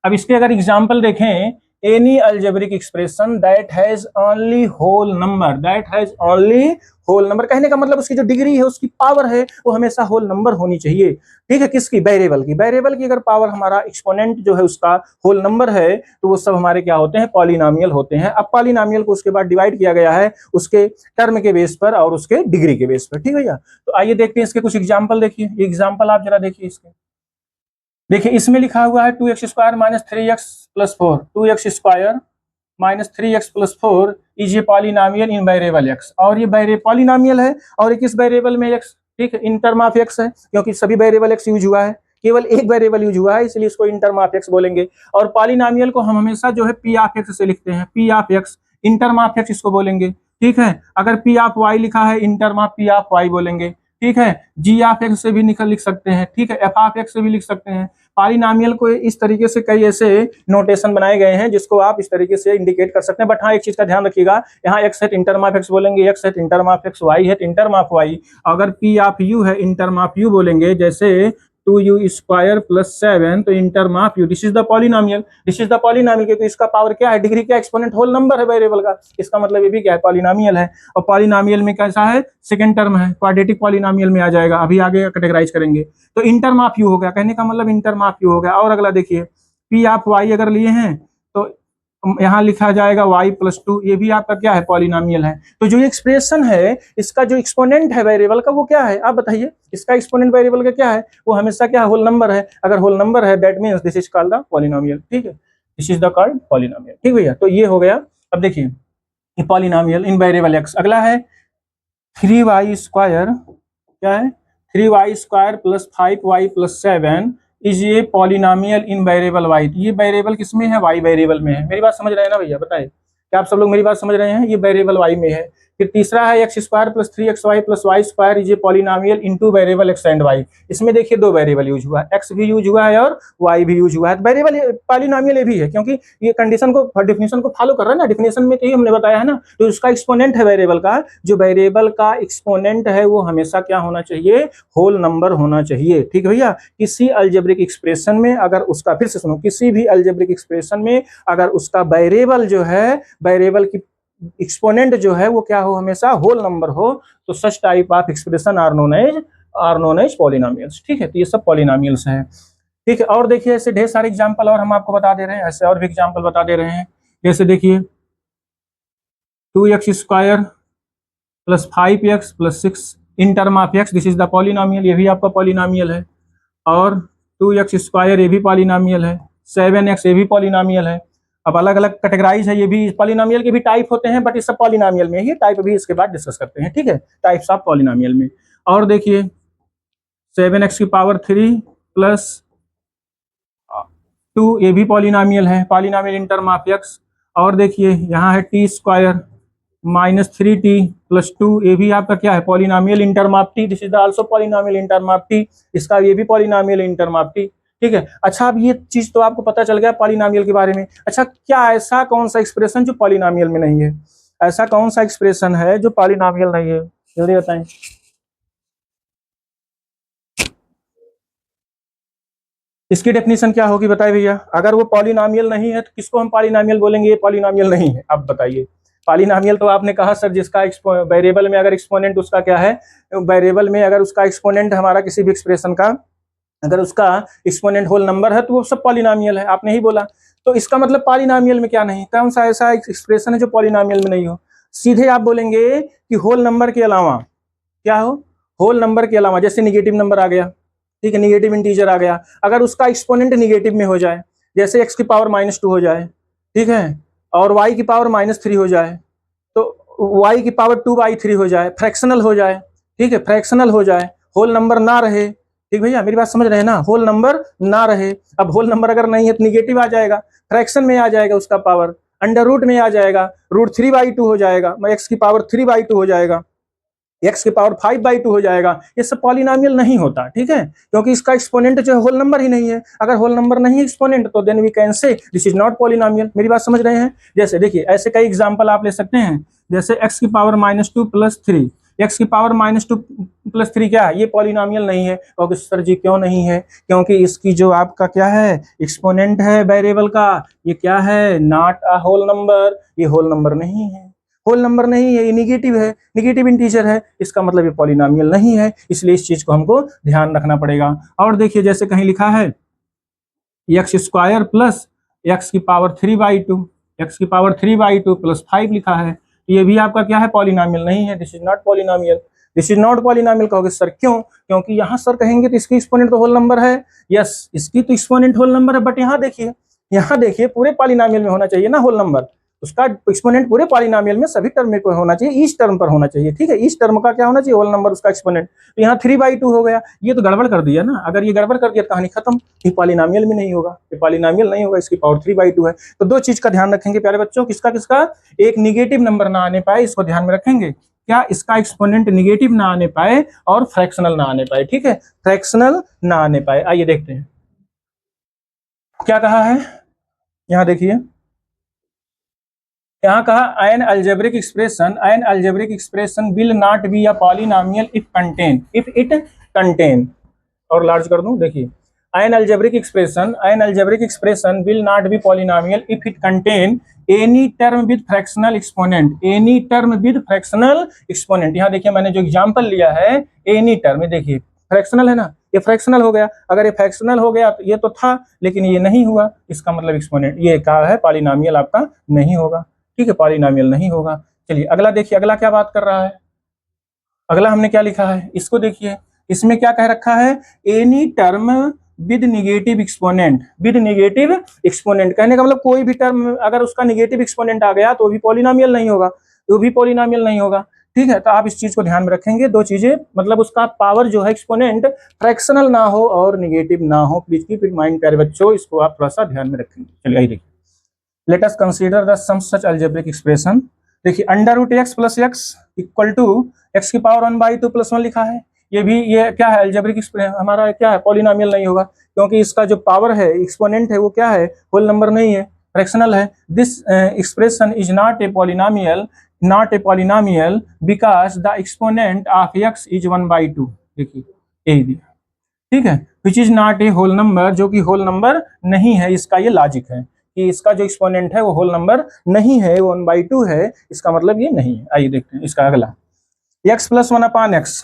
अब इसके अगर एग्जांपल देखें, any algebraic expression that has only whole number, that has only whole number, कहने का मतलब उसकी जो डिग्री है, उसकी पावर है, वो हमेशा होल नंबर होनी चाहिए। ठीक है, किसकी, वेरिएबल की, वेरिएबल की अगर पावर हमारा एक्सपोनेंट जो है उसका होल नंबर है, तो वो सब हमारे क्या होते हैं, पॉलिनोमियल होते हैं। अब पॉलिनोमियल को उसके बाद डिवाइड किया गया है उसके टर्म के बेस पर और उसके डिग्री के बेस पर। ठीक है भैया, तो आइए देखते हैं इसके कुछ एग्जाम्पल। देखिए एग्जाम्पल आप जरा देखिए इसके, देखिए इसमें लिखा हुआ है 2x square minus 3x plus 4, 2x square minus 3x plus 4 is a polynomial in variable x, और ये पॉलिनोमियल है और ये किस वेरिएबल में x, ठीक है, इन टर्म ऑफ x है, क्योंकि सभी वेरिएबल x यूज हुआ है, केवल एक वेरिएबल यूज हुआ है, इसलिए इसको इन टर्म ऑफ x बोलेंगे। और पॉलिनोमियल को हम हमेशा जो है p ऑफ x से लिखते हैं, p of x, in term of x इसको बोलेंगे। ठीक है, अगर p ऑफ y लिखा है, इन term of p of y बोलेंगे। ठीक है, g ऑफ x से भी लिख सकते हैं, ठीक है, f ऑफ x से भी लिख सकते हैं। पॉलिनोमियल को इस तरीके से कई ऐसे नोटेशन बनाए गए हैं जिसको आप इस तरीके से इंडिकेट कर सकते हैं। बट हाँ, एक चीज का ध्यान रखिएगा, यहाँ x है इन टर्म ऑफ x बोलेंगे, x है इन टर्म ऑफ x, y है इन टर्म ऑफ y। अगर p ऑफ u है इन टर्म ऑफ u बोलेंगे, जैसे 2u स्क्वायर प्लस 7, तो इन term of u, this is the polynomial, this is the polynomial, क्योंकि इसका पावर क्या है, डिग्री क्या, एक्सपोनेंट होल नंबर है वेरिएबल का, इसका मतलब ये भी क्या है, पॉलिनोमियल है। और पॉलिनोमियल में कैसा है, सेकंड टर्म है, क्वाड्रेटिक पॉलिनोमियल में आ जाएगा, अभी आगे कैटेगराइज करेंगे। तो इन टर्म ऑफ u हो गया, कहने का मतलब इन टर्म ऑफ u हो गया। और अगला देखिए, p ऑफ y अगर लिए हैं तो यहाँ लिखा जाएगा y प्लस 2, ये भी आपका क्या है, पॉलिनोमियल है। तो जो एक्सप्रेशन है, इसका जो एक्सपोनेंट है वेरिएबल का, वो क्या है, आप बताइए, इसका एक्सपोनेंट वेरिएबल का क्या है, वो हमेशा क्या, होल नंबर है। अगर होल नंबर है, that means this is called the polynomial. ठीक है, this is the called polynomial. ठीक भैया, तो ये हो गया। अब देखिए पॉलिनोमियल इन वेरिएबल x। अगला है 3y स्क्वायर, क्या है, 3y square plus 5y plus 7 is ये पॉलिनोमियल इन वेरिएबल y। ये वेरिएबल किसमें है, y वेरिएबल में है। मेरी बात समझ रहे हैं ना भैया, बताइए क्या आप सब लोग मेरी बात समझ रहे हैं, ये वेरिएबल y में है। फिर तीसरा है x square plus 3xy plus y square is a polynomial in two variable x and y। इसमें देखिए दो वेरिएबल यूज हुआ है, x भी यूज हुआ है और y भी यूज हुआ है। वेरिएबल पॉलिनोमियल ये भी है, क्योंकि ये कंडीशन को, डेफिनेशन को फॉलो कर रहा है ना, डेफिनेशन में तो ये हमने बताया है ना। तो उसका एक्सपोनेंट है वेरिएबल का, जो वेरिएबल का एक्सपोनेंट है वो हमेशा क्या होना चाहिए, होल नंबर होना चाहिए। ठीक है भैया, किसी अलजेब्रिक एक्सप्रेशन में अगर उसका, फिर से सुनो, किसी भी अलजेब्रिक एक्सप्रेशन में अगर उसका वेरिएबल जो है, वेरिएबल की एक्सपोनेंट जो है वो क्या हो, हमेशा होल नंबर हो, तो such type of expression are known as polynomials. ठीक है, तो ये सब पॉलिनोमियल्स हैं। ठीक है, और देखिए ऐसे ढेर सारे एग्जांपल और हम आपको बता दे रहे हैं, ऐसे और भी एग्जांपल बता दे रहे हैं। जैसे देखिए 2x square plus 5x plus 6 in term of x, this is the polynomial, ये भी आपका पॉलिनोमियल है। और 2x स्क्वायर ये भी पॉलिनोमियल है, 7x ये भी पॉलिनोमियल है। अब अलग अलग कैटेगराइज है, ये भी पॉलिनोमियल के भी टाइप होते हैं, बट इस सब पॉलिनोमियल में ही टाइप भी इसके बाद डिस्कस करते हैं। ठीक है, टाइप्स ऑफ पॉलिनोमियल में। और देखिए 7x की पावर 3 प्लस 2 ये भी पॉलिनोमियल है, polynomial in term of x। और देखिए यहाँ है t square minus 3t plus 2, ये भी आपका क्या है, polynomial in term of t, this is also polynomial in term of t, इसका ये भी polynomial in term of t। ठीक है, अच्छा अब ये चीज तो आपको पता चल गया पॉलिनोमियल के बारे में। अच्छा, क्या ऐसा कौन सा एक्सप्रेशन जो पॉलिनोमियल में नहीं है, ऐसा कौन सा एक्सप्रेशन है जो पॉलिनोमियल नहीं है, जल्दी बताएं। इसकी डेफिनेशन क्या होगी बताइए भैया, अगर वो पॉलिनोमियल नहीं है तो किसको हम पॉलिनोमियल बोलेंगे, ये पॉलिनोमियल नहीं है, अब बताइए। पॉलिनोमियल तो आपने कहा सर जिसका वेरिएबल में अगर एक्सपोनेंट उसका क्या है, वेरिएबल में अगर उसका एक्सपोनेंट हमारा किसी भी एक्सप्रेशन का अगर उसका एक्सपोनेंट होल नंबर है तो वो सब पॉलिनोमियल है, आपने ही बोला। तो इसका मतलब पॉलिनोमियल में क्या नहीं, कौन सा ऐसा एक्सप्रेशन है जो पॉलिनोमियल में नहीं हो। सीधे आप बोलेंगे कि होल नंबर के अलावा क्या हो, होल नंबर के अलावा, जैसे निगेटिव नंबर आ गया, ठीक है, निगेटिव इंटीजर आ गया, अगर उसका एक्सपोनेंट निगेटिव में हो जाए, जैसे x की पावर -2 हो जाए, ठीक है, और y की पावर -3 हो जाए, तो y की पावर 2/3 हो जाए, फ्रैक्शनल हो जाए, ठीक है, फ्रैक्शनल हो जाए, होल नंबर ना रहे। ठीक भैया, मेरी बात समझ रहे हैं ना, होल नंबर ना रहे। अब होल नंबर अगर नहीं है तो निगेटिव आ जाएगा, फ्रैक्शन में आ जाएगा, उसका पावर अंडर रूट में आ जाएगा, √3/2 हो जाएगा, x की पावर 3/2 हो जाएगा। x की पावर 5/2 हो जाएगा। ये सब पॉलिनोमियल नहीं होता, ठीक है, क्योंकि इसका एक्सपोनेंट जो है होल नंबर ही नहीं है। अगर होल नंबर नहीं है एक्सपोनेंट, तो then we can say this is not polynomial. मेरी बात समझ रहे हैं? जैसे देखिए ऐसे कई एग्जांपल आप ले सकते हैं, जैसे x की पावर -2 + 3, x की पावर -2 + 3 क्या है? ये पॉलिनोमियल नहीं है। और सर जी क्यों नहीं है? क्योंकि इसकी जो आपका क्या है, एक्सपोनेंट है वेरिएबल का, ये क्या है, नॉट अ होल नंबर। ये होल नंबर नहीं है, होल नंबर नहीं है, ये निगेटिव है, निगेटिव इंटीजर है। इसका मतलब ये पॉलिनोमियल नहीं है, इसलिए इस चीज को हमको ध्यान रखना पड़ेगा। और देखिए जैसे कहीं लिखा है x² प्लस x की पावर 3/2, x की पावर 3/2 + 5 लिखा है, ये भी आपका क्या है, पॉलिनोमियल नहीं है। This is not polynomial, this is not polynomial. कहोगे सर क्यों? क्योंकि यहाँ सर कहेंगे तो इसकी एक्सपोनेंट तो होल नंबर है। यस, इसकी तो एक्सपोनेंट होल नंबर है, बट यहाँ देखिए पूरे पॉलिनोमियल में होना चाहिए ना होल नंबर। उसका एक्सपोनेंट पूरे पॉलिनोमियल में सभी टर्म में होना चाहिए, ईच टर्म पर होना चाहिए, ठीक है। ईच टर्म का क्या होना चाहिए, होल नंबर उसका एक्सपोनेंट। तो यहाँ 3/2 हो गया, ये तो गड़बड़ कर दिया ना। अगर ये गड़बड़ कर दिया कहानी खत्म, ये पॉलिनोमियल में नहीं होगा, ये पॉलिनोमियल नहीं होगा, इसकी पावर 3/2 है। तो दो चीज का ध्यान रखेंगे प्यारे बच्चों, किसका किसका, एक निगेटिव नंबर ना आने पाए, इसको ध्यान में रखेंगे, क्या इसका एक्सपोनेंट निगेटिव ना आने पाए और फ्रैक्शनल ना आने पाए, ठीक है, फ्रैक्शनल ना आने पाए। आइए देखते हैं क्या कहा है, यहाँ देखिए, यहाँ कहा N algebraic expression will not be a polynomial if it contain, और लार्ज कर दूं, देखिए N algebraic expression will not be polynomial if it contain any term with fractional exponent, यहाँ देखिए मैंने जो एग्जांपल लिया है, एनी टर्म, देखिए फ्रैक्शनल है ना, ये फ्रैक्शनल हो गया। अगर ये फ्रैक्शनल हो गया तो ये तो था, लेकिन ये नहीं हुआ, इसका मतलब एक्सपोनेंट, ये क्या है, पॉलिनोमियल आपका नहीं होगा, ठीक है, पॉलिनोमियल नहीं होगा। चलिए अगला देखिए, अगला क्या बात कर रहा है, अगला हमने क्या लिखा है, इसको देखिए, इसमें क्या कह रखा है, any term with negative exponent, कहने का मतलब कोई भी टर्म अगर उसका निगेटिव एक्सपोनेंट आ गया तो भी पॉलिनोमियल नहीं होगा, ठीक है। तो आप इस चीज को ध्यान में रखेंगे, दो चीजें, मतलब उसका पावर जो है एक्सपोनेंट फ्रैक्शनल ना हो और निगेटिव ना हो, प्लीज कीप इन माइंड प्यारे बच्चों, इसको आप थोड़ा सा ध्यान में रखेंगे। चलिए आइए देखिए, let us consider the some such algebraic expression. देखिए √x + x = x की पावर 1/2 + 1 लिखा है, ये क्या है, अलजेब्रिक हमारा क्या है, पॉलिनोमियल नहीं होगा, क्योंकि इसका जो पावर है, एक्सपोनेंट है, वो क्या है, होल नंबर नहीं है, फ्रैक्शनल है। This expression is not a polynomial because the exponent of x is 1/2, देखिए यही दिया, ठीक है, which is not a whole number, जो कि होल नंबर नहीं है। इसका ये लॉजिक है कि इसका जो एक्सपोनेंट है वो होल नंबर नहीं है, 1/2 है, इसका मतलब ये नहीं है। आइए देखते हैं इसका अगला, x + 1/x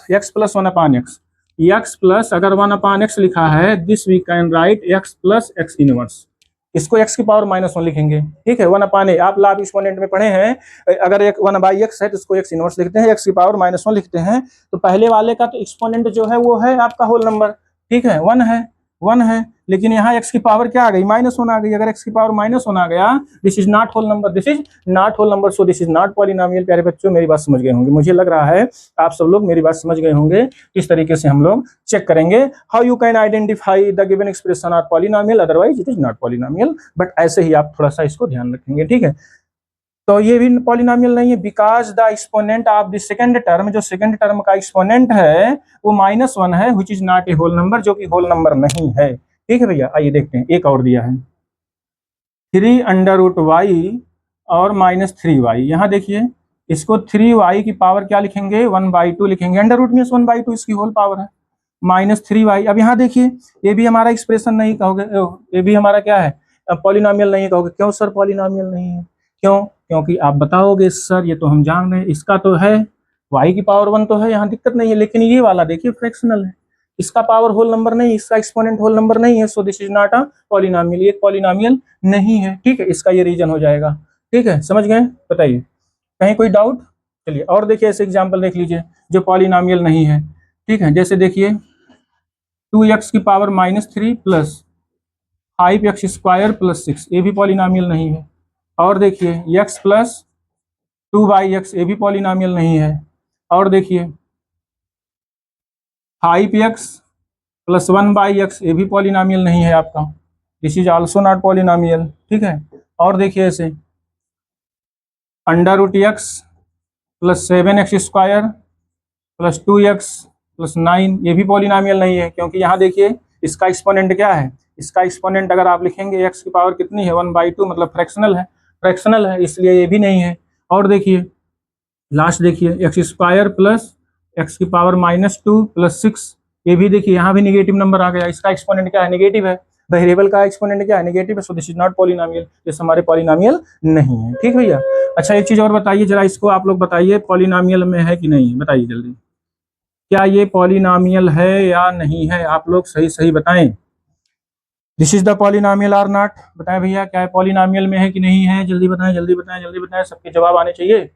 लिखा है, this we can write x + x inverse, इसको x की पावर -1 लिखेंगे, ठीक है, 1/a, आप लाभ एक्सपोनेंट में पढ़े हैं, अगर 1/x है तो इसको x इनवर्स लिखते हैं, x की पावर -1 लिखते हैं। तो पहले वाले का तो एक्सपोनेंट जो है वो है आपका होल नंबर, ठीक है, 1 है, लेकिन यहाँ x की पावर क्या आ गई, -1 आ गई। अगर x की पावर -1 आ गया, this is not whole number, so this is not polynomial. प्यारे बच्चों मेरी बात समझ गए होंगे, मुझे लग रहा है आप सब लोग मेरी बात समझ गए होंगे। इस तरीके से हम लोग चेक करेंगे, how you can identify the given expression are polynomial, otherwise it is not polynomial. But ऐसे ही आप थोड़ा सा इसको ध्यान रखेंगे, ठीक है। तो ये भी पॉलिनोमियल नहीं है, because the exponent of the second term, जो सेकंड टर्म का एक्सपोनेंट है वो -1 है, which is not a whole number, जो कि होल नंबर नहीं है, ठीक है भैया। आइए देखते हैं, एक और दिया है 3√y और -3y, यहाँ देखिए इसको 3y की पावर क्या लिखेंगे, 1/2 लिखेंगे, √ मींस 1/2 इसकी होल पावर है, -3y। अब यहाँ देखिए ये भी हमारा एक्सप्रेशन नहीं कहोगे, ये भी हमारा क्या है, पॉलिनोमियल नहीं कहोगे। क्यों सर पॉलिनोमियल नहीं है, क्यों? क्योंकि आप बताओगे सर ये तो हम जान रहे हैं, इसका तो है y की पावर 1 तो है, यहाँ दिक्कत नहीं है, लेकिन ये वाला देखिए फ्रैक्शनल है, इसका पावर होल नंबर नहीं, इसका एक्सपोनेंट होल नंबर नहीं है, so this is not a polynomial, ये पॉलिनोमियल नहीं है, ठीक है, इसका ये रीजन हो जाएगा, ठीक है, समझ गए, बताइए कहीं कोई डाउट। चलिए और देखिए ऐसे एग्जाम्पल देख लीजिए जो पॉलिनोमियल नहीं है, ठीक है, जैसे देखिए 2x की पावर -3 + 5x² + 6, ये भी पॉलिनोमियल नहीं है। और देखिए x + 2y(x), ये भी पॉलिनोमियल नहीं है। और देखिए 5x + 1/x, ये भी पॉलिनोमियल नहीं है आपका, this is also not polynomial, ठीक है। और देखिए ऐसे √x + 7x² plus 2x plus 9, ये भी पॉलिनॉमियल नहीं है, क्योंकि यहाँ देखिए इसका एक्सपोनेंट क्या है, इसका एक्सपोनेंट अगर आप लिखेंगे x की पावर कितनी है 1/2, मतलब फ्रैक्शनल है, इसलिए ये भी नहीं है। और देखिए लास्ट देखिए x² प्लस x की पावर -2 प्लस 6, ये भी देखिए यहाँ भी निगेटिव नंबर आ गया, इसका एक्सपोनेंट क्या है, नेगेटिव है, वेरिएबल का एक्सपोनेंट क्या है, नेगेटिव है, so this is not polynomial, ये हमारे पॉलिनॉमियल नहीं है। ठीक भैया। अच्छा एक चीज और बताइए जरा, इसको आप लोग बताइए पॉलिनॉमियल में है कि नहीं, बताइए जल्दी, क्या ये पॉलिनॉमियल है या नहीं है, आप लोग सही सही बताएं। This is the polynomial or not, बताएं भैया क्या है, पॉलिनॉमियल में है कि नहीं है, जल्दी बताएं जल्दी बताएं जल्दी बताएं, सबके जवाब आने चाहिए।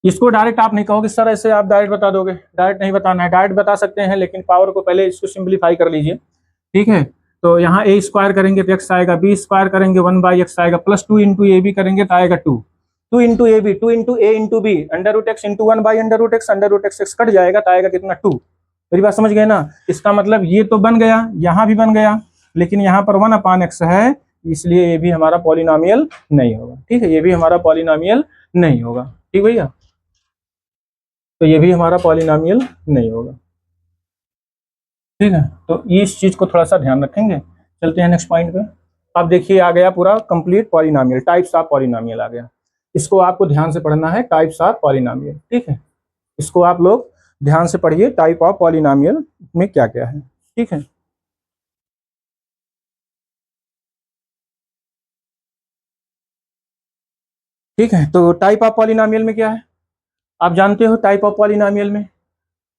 इसको डायरेक्ट आप नहीं कहोगे सर ऐसे आप डायरेक्ट बता दोगे, डायरेक्ट नहीं बताना है, डायरेक्ट बता सकते हैं लेकिन पावर को पहले इसको सिंप्लीफाई कर लीजिए। ठीक है, तो यहाँ a² करेंगे तो x आएगा, b² करेंगे 1/x आएगा, प्लस 2 इंटू ए बी करेंगे तो आएगा 2 into a b, 2 into a into b, √x into 1/√x, √x cut जाएगा तो आएगा कितना 2। मेरी बात समझ गए ना, इसका मतलब ये तो बन गया, यहाँ भी बन गया, लेकिन यहाँ पर 1/x है, इसलिए ये भी हमारा पॉलिनॉमियल नहीं होगा। ठीक है, ये भी हमारा पॉलिनॉमियल नहीं होगा। ठीक भैया, तो ये भी हमारा पॉलिनॉमियल नहीं होगा। ठीक है, तो इस चीज को थोड़ा सा ध्यान रखेंगे। चलते हैं नेक्स्ट पॉइंट पे। अब देखिए आ गया पूरा complete polynomial, types of polynomial आ गया, इसको आपको ध्यान से पढ़ना है, टाइप्स ऑफ पॉलिनॉमियल। ठीक है, इसको आप लोग ध्यान से पढ़िए, टाइप ऑफ पॉलिनॉमियल में क्या क्या है। ठीक है, ठीक है, तो टाइप ऑफ पॉलिनॉमियल में क्या है, आप जानते हो टाइप ऑफ पॉलिनॉमियल में।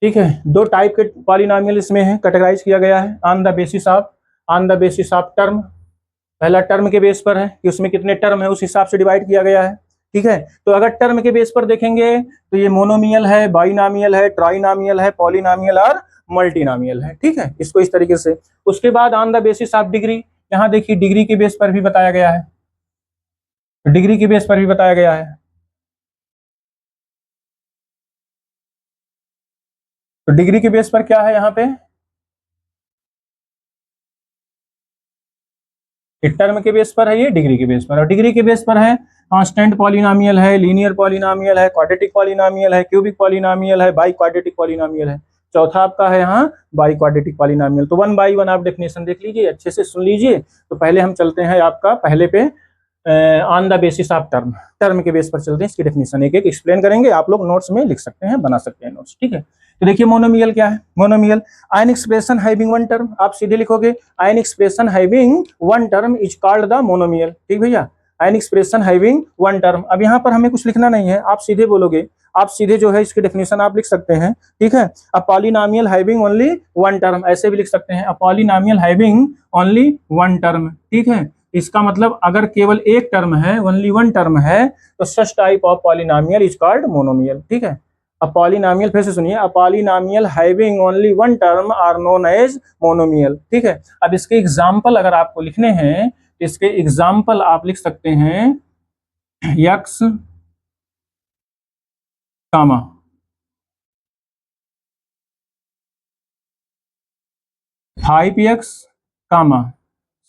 ठीक है, दो टाइप के पॉलिनॉमियल इसमें है, कैटेगराइज किया गया है on the basis of term. पहला टर्म के बेस पर है कि उसमें कितने टर्म है उस हिसाब से डिवाइड किया गया है। ठीक है, तो अगर टर्म के बेस पर देखेंगे तो ये मोनोमियल है, बाइनॉमियल है, ट्राइनॉमियल है, पॉलिनॉमियल और मल्टीनॉमियल है। ठीक है, इसको इस तरीके से। उसके बाद on the basis of degree, यहाँ देखिए डिग्री के बेस पर भी बताया गया है, डिग्री के बेस पर भी बताया गया है। तो डिग्री के बेस पर क्या है यहाँ पे, टर्म के बेस पर है, ये डिग्री के बेस पर, और डिग्री के बेस पर है कांस्टेंट पॉलिनॉमियल है, लीनियर पॉलिनॉमियल है, क्वाड्रेटिक पॉलिनॉमियल है, क्यूबिक पॉलिनॉमियल है, बाई क्वाड्रेटिक पॉलिनॉमियल है। चौथा आपका है यहाँ बाई क्वाड्रेटिक पॉलिनॉमियल। तो 1 बाई 1 आप डेफिनेशन देख लीजिए, अच्छे से सुन लीजिए। तो पहले हम चलते हैं आपका पहले पे on the basis of term, term के बेस पर चलते हैं, इसकी डेफिनेशन एक एक एक्सप्लेन करेंगे, आप लोग नोट्स में लिख सकते हैं, बना सकते हैं नोट्स। ठीक है, तो देखिए मोनोमियल क्या है, monomial ion expression having one term, आप सीधे लिखोगे ion expression having one term is called the monomial. ठीक भैया, ion expression having one term. अब यहाँ पर हमें कुछ लिखना नहीं है, आप सीधे बोलोगे, आप सीधे जो है इसकी डेफिनेशन आप लिख सकते हैं। ठीक है, a polynomial having only one term, ऐसे भी लिख सकते हैं, अ polynomial having only one term. ठीक है, इसका मतलब अगर केवल एक टर्म है, ओनली वन टर्म है, तो such type of polynomial is called monomial. ठीक है, अ पॉलिनॉमियल, फिर से सुनिए, a polynomial having only one term are known as monomial. ठीक है, अब इसके एग्जांपल अगर आपको लिखने हैं, इसके एग्जांपल आप लिख सकते हैं x, 5x,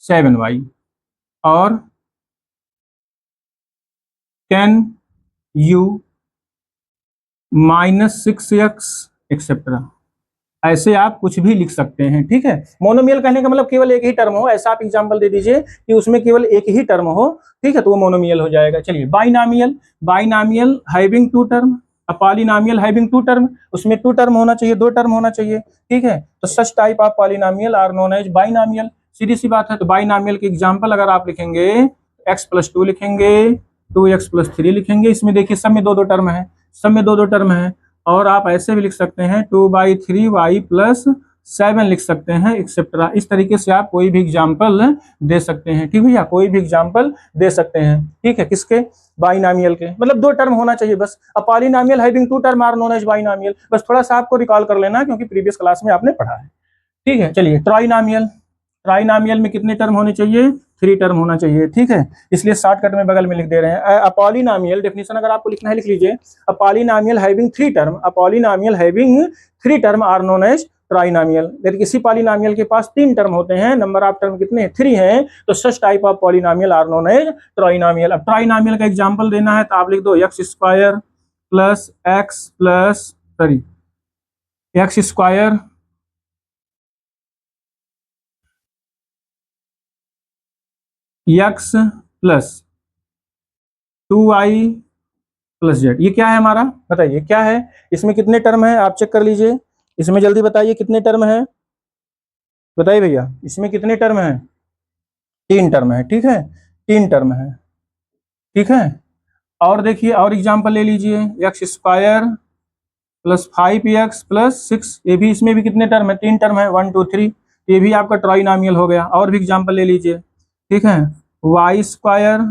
7y और 10u -6x एक्सेट्रा, ऐसे आप कुछ भी लिख सकते हैं। ठीक है, मोनोमियल कहने का मतलब केवल एक ही टर्म हो, ऐसा आप एग्जांपल दे दीजिए कि उसमें केवल एक ही टर्म हो। ठीक है, तो वो मोनोमियल हो जाएगा। चलिए binomial, binomial having two term, polynomial having two term, उसमें टू टर्म होना चाहिए, दो टर्म होना चाहिए। ठीक है, तो such type of polynomial are known as binomial. सीधी सी बात है, तो बाइनॉमियल के एग्जांपल अगर आप लिखेंगे, x+2 लिखेंगे, 2x+3 लिखेंगे, इसमें देखिए सब में दो दो टर्म है, सब में दो दो टर्म है। और आप ऐसे भी लिख सकते हैं 2/3y + 7 लिख सकते हैं एक्सेट्रा। इस तरीके से आप कोई भी एग्जाम्पल दे सकते हैं। ठीक भैया, कोई भी एग्जाम्पल दे सकते हैं। ठीक है, किसके, बाइनॉमियल के, मतलब दो टर्म होना चाहिए बस। A polynomial having two term are known as binomial, बस थोड़ा सा आपको रिकॉल कर लेना क्योंकि प्रीवियस क्लास में आपने पढ़ा है। ठीक है, चलिए ट्राइनॉमियल, ट्राइनॉमियल में कितने टर्म होने चाहिए, 3 टर्म होना चाहिए। ठीक है, इसलिए शॉर्टकट में बगल में लिख दे रहे हैं। अ पॉलिनॉमियल डेफिनेशन अगर आपको लिखना है लिख लीजिए, a polynomial having 3 term, a polynomial having 3 term are known as trinomial. यदि किसी पॉलिनॉमियल के पास 3 टर्म होते हैं, नंबर ऑफ टर्म कितने हैं, 3 हैं, तो such type of polynomial are known as trinomial. अब ट्राइनॉमियल का एग्जांपल देना है तो आप लिख दो x² + x + sorry x square x plus 2y plus Z, ये क्या है हमारा, बताइए क्या है, इसमें कितने टर्म है, आप चेक कर लीजिए, इसमें जल्दी बताइए कितने टर्म है, बताइए भैया इसमें कितने टर्म है, 3 टर्म है, ठीक है 3 टर्म है, ठीक है। और देखिए और एग्जांपल ले लीजिए, x square plus 5x plus 6, ये भी इसमें भी कितने टर्म है, 3 टर्म है, 1 2 3, ये भी आपका ट्राइनॉमियल हो गया। और भी एग्जांपल ले लीजिए, ठीक है, Y square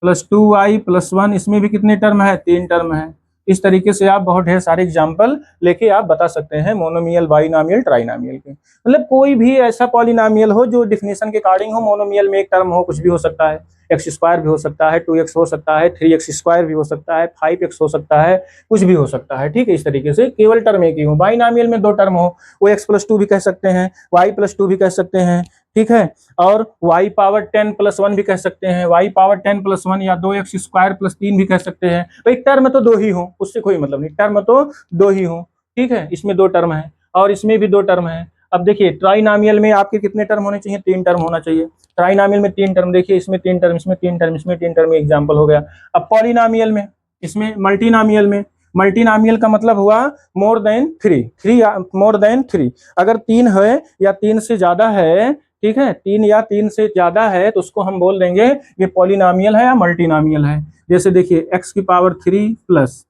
plus 2y plus 1, इसमें भी कितने टर्म है, 3 टर्म है। इस तरीके से आप बहुत ढेर सारे एग्जाम्पल लेके आप बता सकते हैं मोनोमियल, बाइनॉमियल, ट्राइनॉमियल के, मतलब कोई भी ऐसा पॉलिनॉमियल हो जो डिफिनेशन के अकॉर्डिंग हो, मोनोमियल में एक टर्म हो, कुछ भी हो सकता है, एक्स स्क्वायर भी हो सकता है, 2x हो सकता है, 3x स्क्वायर भी हो सकता है, 5x हो सकता है, कुछ भी हो सकता है, ठीक है। इस तरीके से केवल टर्म एक ही हो, बाइनॉमियल में 2 टर्म हो, वो x प्लस 2 भी कह सकते हैं, y प्लस 2 भी कह सकते हैं, ठीक है, और y पावर 10 प्लस 1 भी कह सकते हैं, y पावर 10 प्लस 1 या 2x स्क्वायर प्लस 3 भी कह सकते हैं। भाई टर्म तो 2 ही हो, उससे कोई मतलब नहीं, टर्म तो 2 ही हो, ठीक है। इसमें 2 टर्म है और इसमें भी 2 टर्म है। अब देखिए ट्राइनॉमियल में आपके कितने टर्म होने चाहिए, 3 टर्म होना चाहिए, ट्राइनॉमियल में 3 टर्म, देखिए इसमें 3 टर्म, इसमें 3 टर्म, इसमें 3 टर्म, एग्जाम्पल हो गया। अब पॉलिनॉमियल में, इसमें मल्टीनॉमियल में, मल्टीनॉमियल का मतलब हुआ मोर देन 3, मोर देन 3, अगर 3 है या 3 से ज्यादा है, ठीक है, 3 या 3 से ज्यादा है तो उसको हम बोल देंगे ये पॉलिनॉमियल है या मल्टीनॉमियल है। जैसे देखिए x की power 3 plus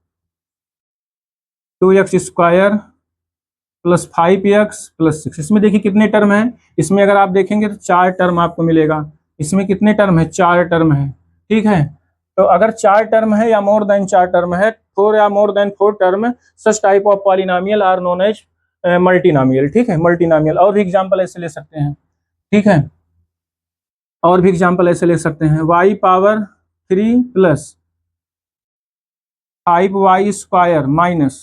2x square plus 5x plus 6, इसमें देखिए कितने टर्म है, इसमें अगर आप देखेंगे तो 4 टर्म आपको मिलेगा। इसमें कितने टर्म है, 4 टर्म है, ठीक है। तो अगर 4 टर्म है या मोर देन 4 टर्म है, 4 या more than 4 term, such type of polynomial are known as multinomial, ठीक है, मल्टीनॉमियल। और भी एग्जांपल ऐसे ले सकते हैं, ठीक है, और भी एग्जांपल ऐसे ले सकते हैं, y power 3 plus 5y square minus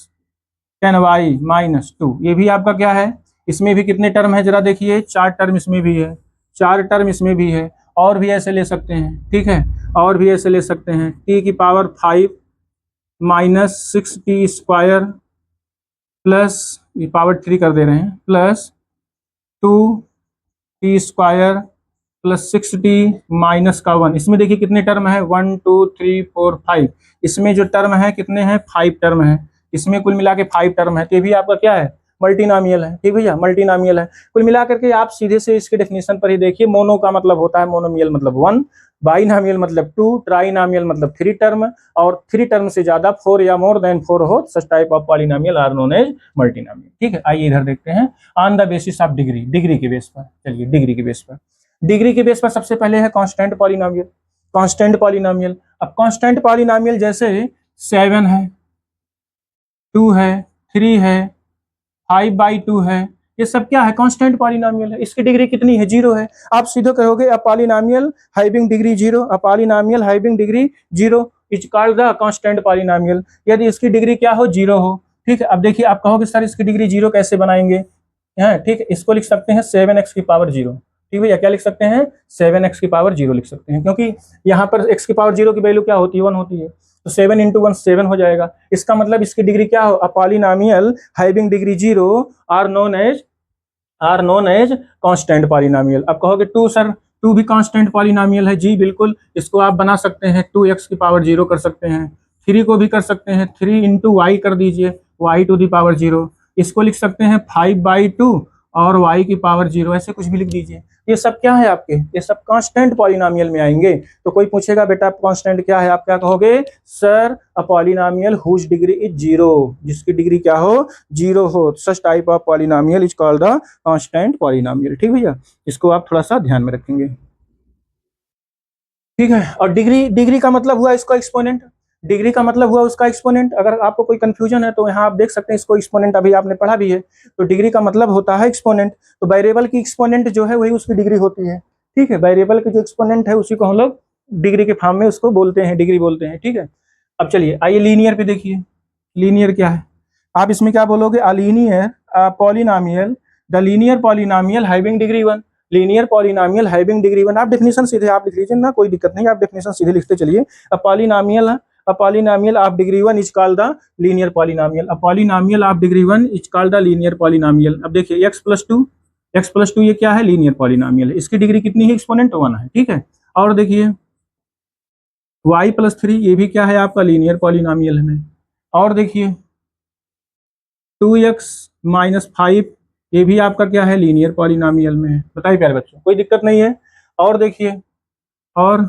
10y minus 2, ये भी आपका क्या है, इसमें भी कितने टर्म है जरा देखिए, 4 टर्म इसमें भी है, 4 टर्म इसमें भी है। और भी ऐसे ले सकते हैं, ठीक है, और भी ऐसे ले सकते हैं, t की power 5 minus 6t square plus, ये पावर 3 कर दे रहे हैं, plus 2t square plus 6t minus का 1, इसमें देखिए कितने टर्म है, 1 2 3 4 5, इसमें जो टर्म है कितने हैं, 5 टर्म है, इसमें कुल मिला के 5 टर्म है, तो ये भी आपका क्या है, मल्टीनॉमियल है, ठीक भैया, मल्टीनॉमियल है। कुल मिला करके आप सीधे से इसके डेफिनेशन पर ही देखिए, मोनो का मतलब होता है, मोनोमियल मतलब 1, बाइनॉमियल मतलब 2, ट्राइनॉमियल मतलब 3 टर्म, और 3 टर्म से ज्यादा 4 या मोर देन 4 हो, such type of polynomial are known as multinomial, ठीक है। आइए इधर देखते हैं, on the basis of degree, degree के बेस पर, चलिए डिग्री के बेस पर, डिग्री के बेस पर सबसे पहले है कांस्टेंट पॉलिनॉमियल, कांस्टेंट पॉलिनॉमियल। अब कांस्टेंट पॉलिनॉमियल जैसे 7 है, 2 है, 3 है, 5/2 है, ये सब क्या है, कांस्टेंट पॉलिनॉमियल है। इसकी डिग्री कितनी है, 0 है। आप सीधे कहोगे अ polynomial having degree 0, a polynomial having degree 0 is called the constant polynomial, यदि इसकी डिग्री क्या हो, 0 हो, ठीक है। अब देखिए आप कहोगे सर इसकी डिग्री 0 कैसे बनाएंगे, है ठीक है, इसको लिख सकते हैं 7x की पावर 0, ठीक भैया, क्या लिख सकते हैं, 7x की पावर 0 लिख सकते हैं, क्योंकि यहाँ पर x की पावर 0 की वैल्यू क्या होती है, 1 होती है, तो 7 × 1 7 हो जाएगा। इसका मतलब इसकी डिग्री क्या हो, a polynomial having degree 0 are known as constant polynomial. अब कहोगे 2 सर, 2 भी कांस्टेंट पॉलिनॉमियल है, जी बिल्कुल, इसको आप बना सकते हैं, 2x की पावर 0 कर सकते हैं, 3 को भी कर सकते हैं, 3 × y कर दीजिए, y टू दी पावर 0, इसको लिख सकते हैं 5/2 और y की पावर 0, ऐसे कुछ भी लिख दीजिए। ये सब क्या है आपके, ये सब कांस्टेंट पॉलिनॉमियल में आएंगे। तो कोई पूछेगा बेटा कांस्टेंट क्या है, आप क्या कहोगे, sir a polynomial whose degree is 0, जिसकी डिग्री क्या हो, 0 हो, such type of polynomial is called the constant polynomial, ठीक भैया, इसको आप थोड़ा सा ध्यान में रखेंगे, ठीक है। और डिग्री का मतलब हुआ इसका एक्सपोनेंट, डिग्री का मतलब हुआ उसका एक्सपोनेंट। अगर आपको कोई कंफ्यूजन है तो यहाँ आप देख सकते हैं, इसको एक्सपोनेंट अभी आपने पढ़ा भी है, तो डिग्री का मतलब होता है एक्सपोनेंट। तो वेरिएबल की एक्सपोनेंट जो है वही उसकी डिग्री होती है, ठीक है, वेरिएबल की जो एक्सपोनेंट है उसी को हम लोग डिग्री के फॉर्म में उसको बोलते हैं, डिग्री बोलते हैं, ठीक है। अब चलिए आइए लीनियर पे देखिए, लीनियर क्या है, आप इसमें क्या बोलोगे, a linear polynomial, the linear polynomial having degree 1, linear polynomial having degree 1, आप डेफिनेशन सीधे आप लिख लीजिए ना, कोई दिक्कत नहीं, आप डेफिनेशन सीधे लिखते चलिए। अ polynomial A polynomial of degree 1 is called the linear polynomial. A polynomial of degree 1 is called the linear polynomial. अब देखिए x प्लस टू ये क्या है, लीनियर पॉलिनॉमियल है, इसकी डिग्री कितनी है, एक्सपोनेंट 1 है, ठीक है। और देखिए y प्लस 3 ये भी क्या है आपका, लीनियर पॉलिनॉमियल है। और देखिए 2x माइनस 5 ये भी आपका क्या है, लीनियर पॉलिनॉमियल में है। बताइए प्यारे बच्चों, कोई दिक्कत नहीं है। और देखिए और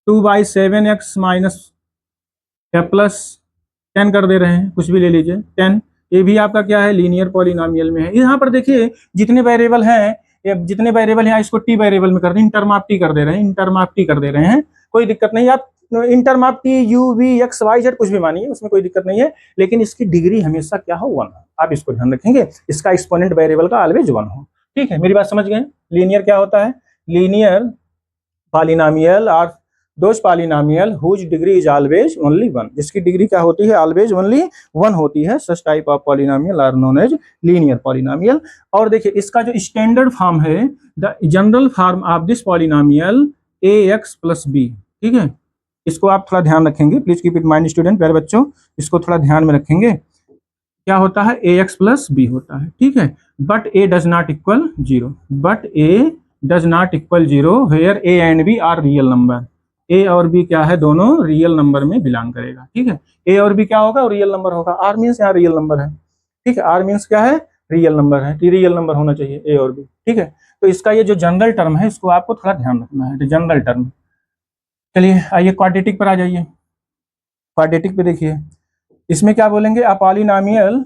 2/7x माइनस या प्लस 10 कर दे रहे हैं, कुछ भी ले लीजिए 10, ये भी आपका क्या है, लीनियर पॉलिनॉमियल में है। यहाँ पर देखिए जितने वेरिएबल हैं इसको टी वेरिएबल में कर दें, इन टर्म ऑफ टी कर दे रहे हैं, कोई दिक्कत नहीं। आप in term of t u v x y z कुछ भी मानिए, उसमें कोई दिक्कत नहीं है, लेकिन इसकी डिग्री हमेशा क्या हो, 1 हो। आप इसको ध्यान रखेंगे, इसका एक्सपोनेंट वेरिएबल का ऑलवेज 1 हो, ठीक है। मेरी बात समझ गए। लीनियर क्या होता है, लीनियर पॉलिनॉमियल और those polynomial whose degree is always only 1, जिसकी डिग्री क्या होती है, ऑलवेज ओनली 1 होती है। Such type of polynomial are known as linear polynomial. और देखिए इसका जो स्टैंडर्ड फॉर्म है, the general form of this polynomial ax plus b, ठीक है। इसको आप थोड़ा ध्यान रखेंगे, please keep it mind student, प्यारे बच्चों इसको थोड़ा ध्यान में रखेंगे। क्या होता है, ax प्लस बी होता है, ठीक है। But a does not equal 0, but a does not equal 0 where a and b are real number. a और b क्या है, दोनों रियल नंबर में बिलोंग करेगा, ठीक है। a और b क्या होगा, रियल नंबर होगा। r मीन्स यहाँ रियल नंबर है, ठीक है। r मीन्स क्या है, रियल नंबर है, रियल नंबर होना चाहिए a और b, ठीक है। तो इसका ये जो जनरल टर्म है इसको आपको थोड़ा ध्यान रखना है, जनरल टर्म। चलिए आइए क्वाड्रेटिक पर आ जाइए। क्वाड्रेटिक पे देखिए इसमें क्या बोलेंगे, अपॉलिनॉमियल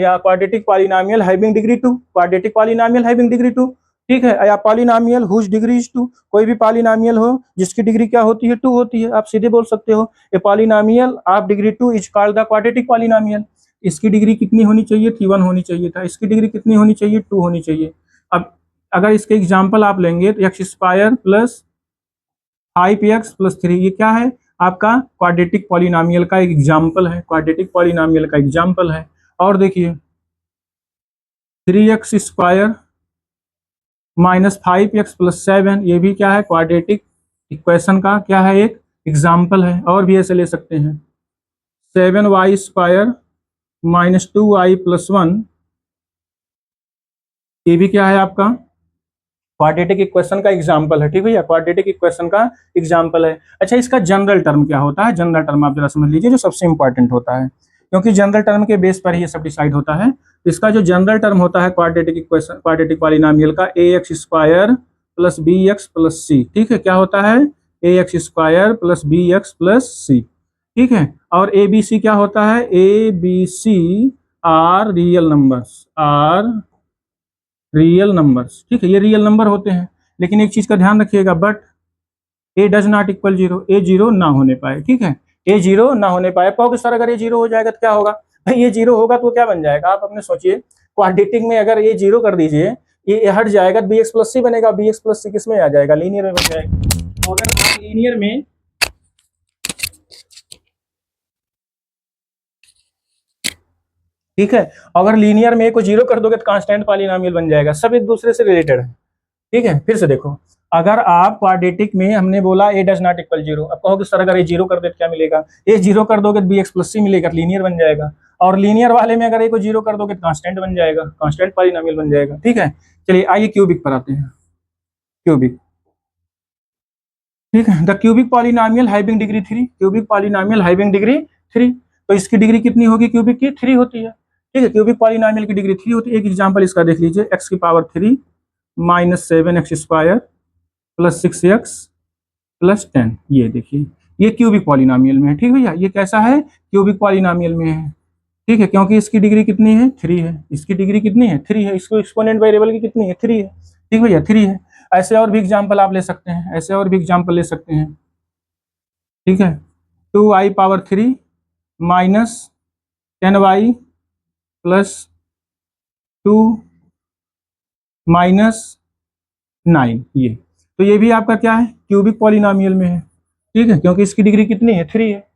या quadratic polynomial having degree 2, quadratic polynomial having degree 2, ठीक है। या पॉलिनॉमियल हुज डिग्री इज 2, कोई भी पॉलिनॉमियल हो जिसकी डिग्री क्या होती है, 2 होती है। आप सीधे बोल सकते हो a polynomial of degree 2 is called the quadratic polynomial. इसकी डिग्री कितनी होनी चाहिए थी, 1 होनी चाहिए था। इसकी डिग्री कितनी होनी चाहिए, 2 होनी चाहिए। अब अगर इसके एग्जाम्पल आप लेंगे तो x square plus 5x plus 3 ये क्या है, आपका क्वाड्रेटिक पॉलिनॉमियल का एक एग्जाम्पल है, क्वाड्रेटिक पॉलिनॉमियल का एग्जाम्पल है। और देखिए 3x square minus 5x plus 7 ये भी क्या है, क्वाड्रेटिक इक्वेशन का क्या है, एक एग्जाम्पल है। और भी ऐसे ले सकते हैं 7y square minus 2y plus 1 ये भी क्या है, आपका क्वाड्रेटिक इक्वेशन का एग्जाम्पल है, ठीक भैया, क्वाड्रेटिक इक्वेशन का एग्जाम्पल है। अच्छा इसका जनरल टर्म क्या होता है, जनरल टर्म आप जरा समझ लीजिए, जो सबसे इंपॉर्टेंट होता है, क्योंकि जनरल टर्म के बेस पर ही ये सब डिसाइड होता है। इसका जो जनरल टर्म होता है क्वाड्रेटिक इक्वेशन, क्वाड्रेटिक पॉलिनॉमियल का, ax square plus bx plus c, ठीक है। क्या होता है, ax square plus bx plus c, ठीक है। और abc क्या होता है, abc आर रियल नंबर्स, ठीक है, ये रियल नंबर होते हैं। लेकिन एक चीज का ध्यान रखिएगा, but a does not equal 0, a 0 ना होने पाए, ठीक है, a 0 ना होने पाए। कहोगे सर अगर ये 0 हो जाएगा तो क्या होगा, भाई ये 0 होगा तो क्या बन जाएगा, आप अपने सोचिए। क्वाड्रेटिक में अगर ये 0 कर दीजिए, ये हट जाएगा, bx प्लस सी बनेगा, bx प्लस सी किस में आ जाएगा, लीनियर में बन जाएगा। तो अगर आप लीनियर में ठीक है, अगर लीनियर में को 0 कर दोगे तो कांस्टेंट पॉलिनॉमियल बन जाएगा, सब एक दूसरे से रिलेटेड है, ठीक है। फिर से देखो, अगर आप क्वाड्रेटिक में हमने बोला a डज नॉट इक्वल 0, अब कहोगे सर अगर ये 0 कर दे तो क्या मिलेगा, ये 0 कर दोगे तो bx प्लस सी मिलेगा, लीनियर बन जाएगा। और लीनियर वाले में अगर a को 0 कर दोगे तो कांस्टेंट बन जाएगा, कांस्टेंट पॉलिनॉमियल बन जाएगा, ठीक है। चलिए आइए क्यूबिक पर आते हैं, क्यूबिक, ठीक है। The cubic polynomial having degree 3, cubic polynomial having degree 3, तो इसकी डिग्री कितनी होगी, क्यूबिक की 3 होती है, ठीक है। क्यूबिक पॉलिनॉमियल की डिग्री 3 होती है। एक एग्जांपल इसका देख लीजिए, x की power 3 minus 7x square plus 6x plus 10, ये देखिए ये क्यूबिक पॉलिनॉमियल में है, ठीक भैया। ये कैसा है, क्यूबिक पॉलिनॉमियल में है, ठीक है, क्योंकि इसकी डिग्री कितनी है, 3 है। इसकी डिग्री कितनी है, 3 है। इसको एक्सपोनेंट वेरिएबल की कितनी है, 3 है, ठीक भैया, 3 है। ऐसे और भी एग्जाम्पल आप ले सकते हैं, ऐसे और भी एग्जाम्पल ले सकते हैं, ठीक है। 2y power 3 minus 10y plus 2 minus 9, ये तो ये भी आपका क्या है, क्यूबिक पॉलिनॉमियल में है, ठीक है, क्योंकि इसकी डिग्री कितनी है, 3 है।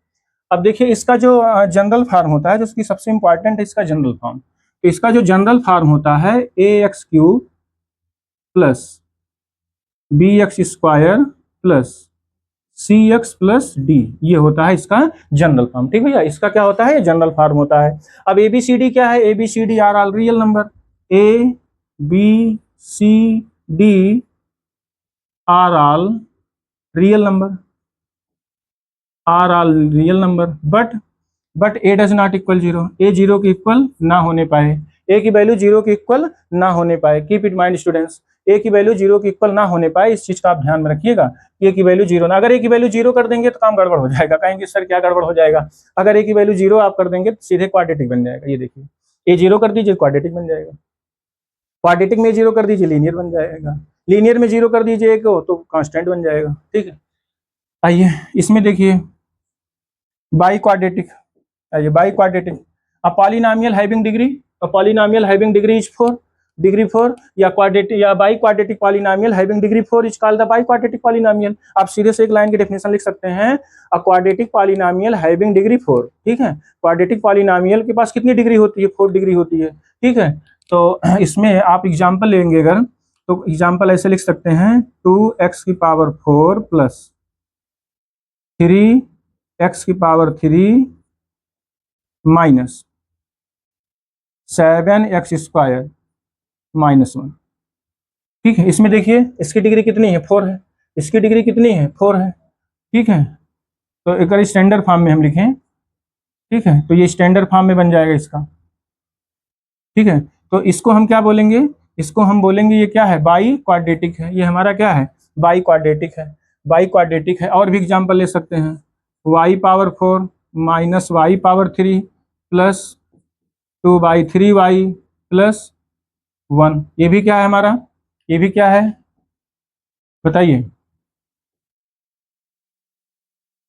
अब देखिए इसका जो जनरल फॉर्म होता है, जो इसकी सबसे इंपॉर्टेंट है इसका जनरल फॉर्म, तो इसका जो जनरल फॉर्म होता है ax cube plus bx square plus cx plus D, ये होता है इसका जनरल फॉर्म। ठीक भैया, इसका क्या होता है, जनरल फॉर्म होता है। अब ABCD क्या है, ABCD are all real number, ABCD are all real number, are all real number, but a does not equal zero, a zero के इक्वल ना होने पाए, ए की वैल्यू जीरो के इक्वल ना होने पाए। कीप इट माइंड स्टूडेंट्स, ए की वैल्यू जीरो के इक्वल ना होने पाए, इस चीज का आप ध्यान में रखिएगा। ए की वैल्यू जीरो ना, अगर ए की वैल्यू जीरो कर देंगे तो काम गड़बड़ हो जाएगा। कहेंगे सर क्या गड़बड़ हो जाएगा, अगर ए की वैल्यू जीरो आप कर देंगे तो सीधे क्वाड्रेटिक बन जाएगा। ये देखिए, ए जीरो कर दीजिए क्वाड्रेटिक बन जाएगा, क्वाड्रेटिक में जीरो कर दीजिए लीनियर बन जाएगा, लीनियर में जीरो कर दीजिए एक तो कांस्टेंट बन जाएगा। ठीक है, आइए इसमें देखिए बाई क्वाड्रेटिक, आइए by quadratic, a polynomial having degree, a polynomial having degree is 4, degree 4, या क्वाड्रेटिक या by quadratic polynomial having degree 4 is called the by quadratic polynomial. आप सीधे से एक लाइन की डेफिनेशन लिख सकते हैं, a quadratic polynomial having degree 4। ठीक है, क्वाड्रेटिक पॉलिनोमियल के पास कितनी डिग्री होती है, 4 डिग्री होती है। ठीक है, तो इसमें आप एग्जाम्पल लेंगे अगर, तो एग्जाम्पल ऐसे लिख सकते हैं, 2x की पावर 4 प्लस 3x की power 3 minus 7x square minus 1। ठीक है, इसमें देखिए इसकी डिग्री कितनी है, 4 है, इसकी डिग्री कितनी है, 4 है। ठीक है, तो एक स्टैंडर्ड फॉर्म में हम लिखें, ठीक है, तो ये स्टैंडर्ड फॉर्म में बन जाएगा इसका। ठीक है, तो इसको हम क्या बोलेंगे, इसको हम बोलेंगे ये क्या है, बाई क्वाड्रेटिक है, ये हमारा क्या है, बाई क्वाड्रेटिक है, बाई क्वाड्रेटिक है। और भी एग्जाम्पल ले सकते हैं, y power 4 minus y power 3 plus 2/3y plus 1, ये भी क्या है हमारा, ये भी क्या है बताइए,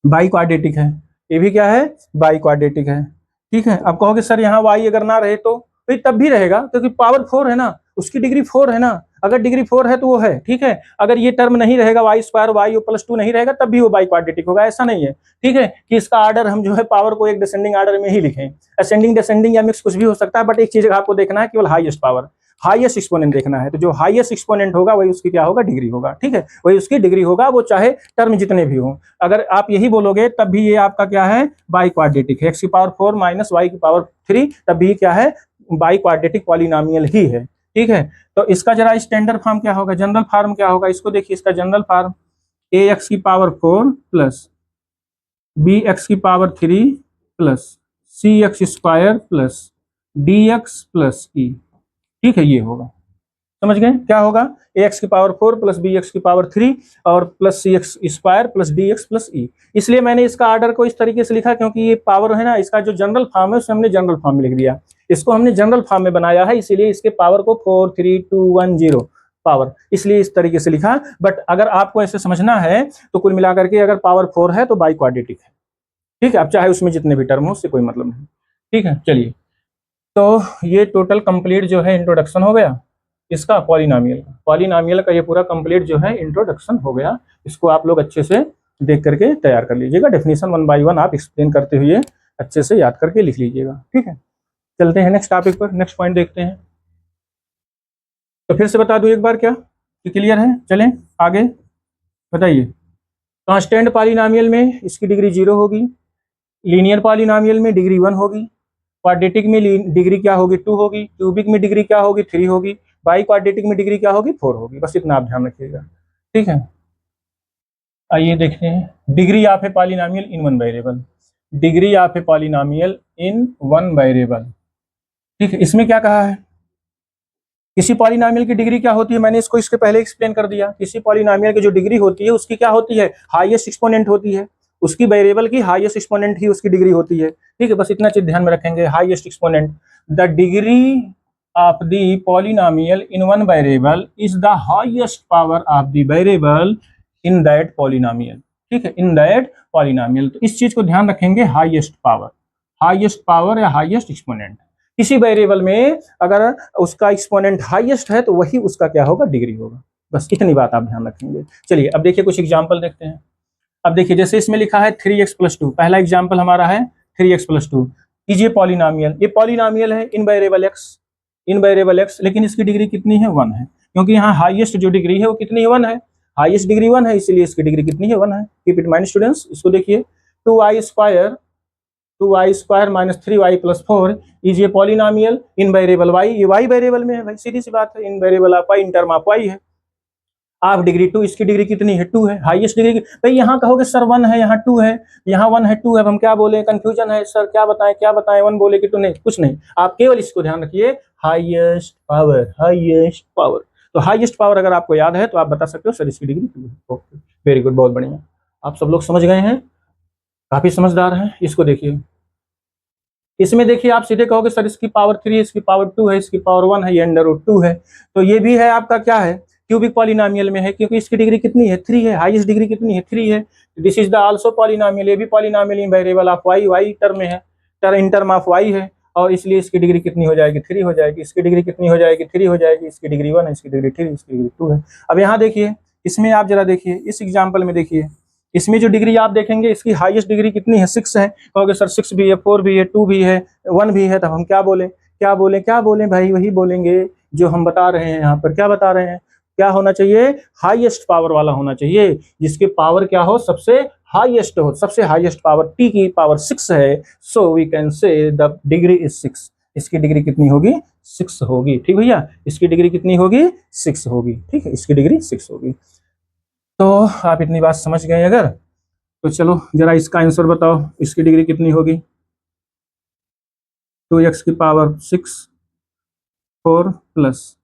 बाई क्वाड्रेटिक है, ये भी क्या है, बाई क्वाड्रेटिक है। ठीक है, अब कहोगे सर यहाँ y अगर ना रहे तो तब भी रहेगा, क्योंकि पावर 4 है ना, उसकी डिग्री 4 है ना, अगर डिग्री 4 है तो वो है। ठीक है, अगर ये टर्म नहीं रहेगा y स्क्वायर y प्लस 2 नहीं रहेगा तब भी वो बाई क्वाड्रेटिक होगा, ऐसा नहीं है। ठीक है, कि इसका आर्डर हम जो है पावर को एक डिसेंडिंग आर्डर में ही लिखें, असेंडिंग डिसेंडिंग या मिक्स कुछ भी हो सकता है, बट एक चीज आपको देखना है, केवल हाईएस्ट पावर, हाईएस्ट एक्सपोनेंट देखना है। तो जो हाईएस्ट एक्सपोनेंट होगा वही उसकी क्या होगा, डिग्री होगा। ठीक है, वही उसकी डिग्री होगा, वो चाहे टर्म जितने भी हों। अगर आप यही बोलोगे तब भी ये आपका क्या है, बाई क्वाड्रेटिक है, x की पावर 4 माइनस y की पावर 3, तब भी क्या है, बाई क्वाड्रेटिक पॉलिनोमियल ही है। ठीक है, तो इसका जरा स्टैंडर्ड फॉर्म क्या होगा, जनरल फॉर्म क्या होगा, इसको देखिए, इसका जनरल फॉर्म ax की पावर 4 प्लस bx की power 3 plus cx square plus dx plus e। ठीक है, ये होगा, समझ गए क्या होगा, ax की पावर 4 प्लस bx की पावर 3 और plus cx square plus dx plus e। इसलिए मैंने इसका आर्डर को इस तरीके से लिखा, क्योंकि ये पावर है ना, इसका जो जनरल फॉर्म है उसमें हमने जनरल फॉर्म में लिख दिया, इसको हमने जनरल फॉर्म में बनाया है, इसीलिए इसके पावर को 4 3 2 1 0 पावर, इसलिए इस तरीके से लिखा। बट अगर आपको ऐसे समझना है तो कुल मिलाकर के अगर पावर 4 है तो बाई क्वाड्रेटिक है। ठीक है, अब चाहे उसमें जितने भी टर्म हो उससे कोई मतलब नहीं। ठीक है, चलिए, तो ये टोटल कंप्लीट जो है इंट्रोडक्शन हो गया इसका पॉलिनोमियल का ये पूरा कंप्लीट जो है इंट्रोडक्शन हो गया। इसको आप लोग अच्छे से देख करके तैयार कर लीजिएगा, डेफिनेशन 1 बाय 1 आप एक्सप्लेन करते हुए अच्छे से याद करके लिख लीजिएगा। ठीक है, चलते हैं नेक्स्ट टॉपिक पर, नेक्स्ट पॉइंट देखते हैं। तो फिर से बता दूं एक बार क्या कि क्लियर है, चलें आगे, बताइए। कांस्टेंट पॉलिनोमियल में इसकी डिग्री 0 होगी, लीनियर पॉलिनोमियल में डिग्री 1 होगी, क्वाड्रेटिक में डिग्री क्या होगी, 2 होगी, क्यूबिक में डिग्री क्या होगी, 3 होगी, बाई क्वाड्रेटिक में डिग्री क्या होगी, 4 होगी। बस इतना आप ध्यान रखिएगा। ठीक है, आइए देखते हैं, degree of a polynomial in one variable, degree of a polynomial in one variable. ठीक है, इसमें क्या कहा है, किसी पॉलिनोमियल की डिग्री क्या होती है, मैंने इसको इसके पहले एक्सप्लेन कर दिया। किसी पॉलिनोमियल की जो डिग्री होती है उसकी क्या होती है, हाईएस्ट एक्सपोनेंट होती है, उसकी वेरिएबल की हाईएस्ट एक्सपोनेंट ही उसकी डिग्री होती है। ठीक है, बस इतना चीज ध्यान में रखेंगे, highest exponent, the degree of the polynomial in one variable is the highest power of the variable in that polynomial. ठीक है, इन दैट पॉलिनोमियल, तो इस चीज को ध्यान रखेंगे, हाईएस्ट पावर या हाईएस्ट एक्सपोनेंट। किसी वेरिएबल में अगर उसका एक्सपोनेंट हाईएस्ट है तो वही उसका क्या होगा, डिग्री होगा। बस इतनी बात आप ध्यान रखेंगे। चलिए अब देखिए कुछ एग्जांपल देखते हैं। अब देखिए जैसे इसमें लिखा है 3x + 2, पहला एग्जांपल हमारा है 3x + 2। कीजिए पॉलिनोमियल, ये पॉलिनोमियल है इन वेरिएबल x, लेकिन इसकी डिग्री कितनी है, 1 है, क्योंकि यहाँ हाईएस्ट जो डिग्री है वो कितनी है, 1 है। हाईएस्ट डिग्री 1 है, इसलिए इसकी डिग्री कितनी है 1 है। Keep it mind students. इसको देखिए 2y² minus 3y plus 4 is ये पॉलिनॉमियल इन वेरिएबल y, ये y वेरिएबल में है भाई, सीधी सी बात है, in variable of y in term of y है। आप डिग्री 2, इसकी डिग्री कितनी है 2 है, हाईएस्ट डिग्री भाई। यहाँ कहोगे सर 1 है, यहाँ 2 है, यहाँ 1 है 2 है, हम क्या बोले, कंफ्यूजन है सर, क्या बताएं 1 बोले कि 2, नहीं कुछ नहीं, आप केवल इसको ध्यान रखिए, हाईएस्ट पावर, हाईएस्ट पावर। तो हाईएस्ट पावर अगर आपको याद है तो आप बता सकते हो सर इसकी डिग्री 2 है। ओके, वेरी गुड, बहुत बढ़िया, आप सब लोग समझ गए हैं, काफी समझदार हैं। इसको देखिए, इसमें देखिए आप सीधे कहोगे सर इसकी पावर 3, इसकी पावर 2 है, इसकी पावर 1 है, ये √2 है, तो ये भी है आपका क्या है, क्यूबिक पॉलिनॉमियल में है, क्योंकि इसकी डिग्री कितनी है 3 है, हाईएस्ट डिग्री कितनी है 3 है। This is the also polynomial, ये भी polynomial in variable of y term में है, इन टर्म ऑफ y है, और इसलिए इसकी डिग्री कितनी हो जाएगी 3 हो जाएगी, इसकी डिग्री कितनी हो जाएगी 3 हो जाएगी, इसकी डिग्री 1 है, इसकी डिग्री 3, इसकी डिग्री 2 है। अब यहाँ देखिए, इसमें आप जरा देखिए, इस एग्जाम्पल में देखिए, इसमें जो डिग्री आप देखेंगे इसकी हाईएस्ट डिग्री कितनी है 6 है। कहोगे सर 6 भी है, 4 भी है, 2 भी है, 1 भी है, तब हम क्या बोले भाई, वही बोलेंगे जो हम बता रहे हैं यहाँ पर। क्या बता रहे हैं, क्या होना चाहिए, हाईएस्ट पावर वाला होना चाहिए, जिसके पावर क्या हो, सबसे हाईएस्ट हो, सबसे हाईएस्ट पावर t की पावर 6 है, so we can say the degree is 6। इसकी डिग्री कितनी होगी 6 होगी, ठीक भैया, इसकी डिग्री कितनी होगी 6 होगी, ठीक है, इसकी डिग्री 6 होगी। तो आप इतनी बात समझ गए अगर, तो चलो जरा इसका आंसर बताओ, इसकी डिग्री कितनी होगी, 2x की पावर 6 4 प्लस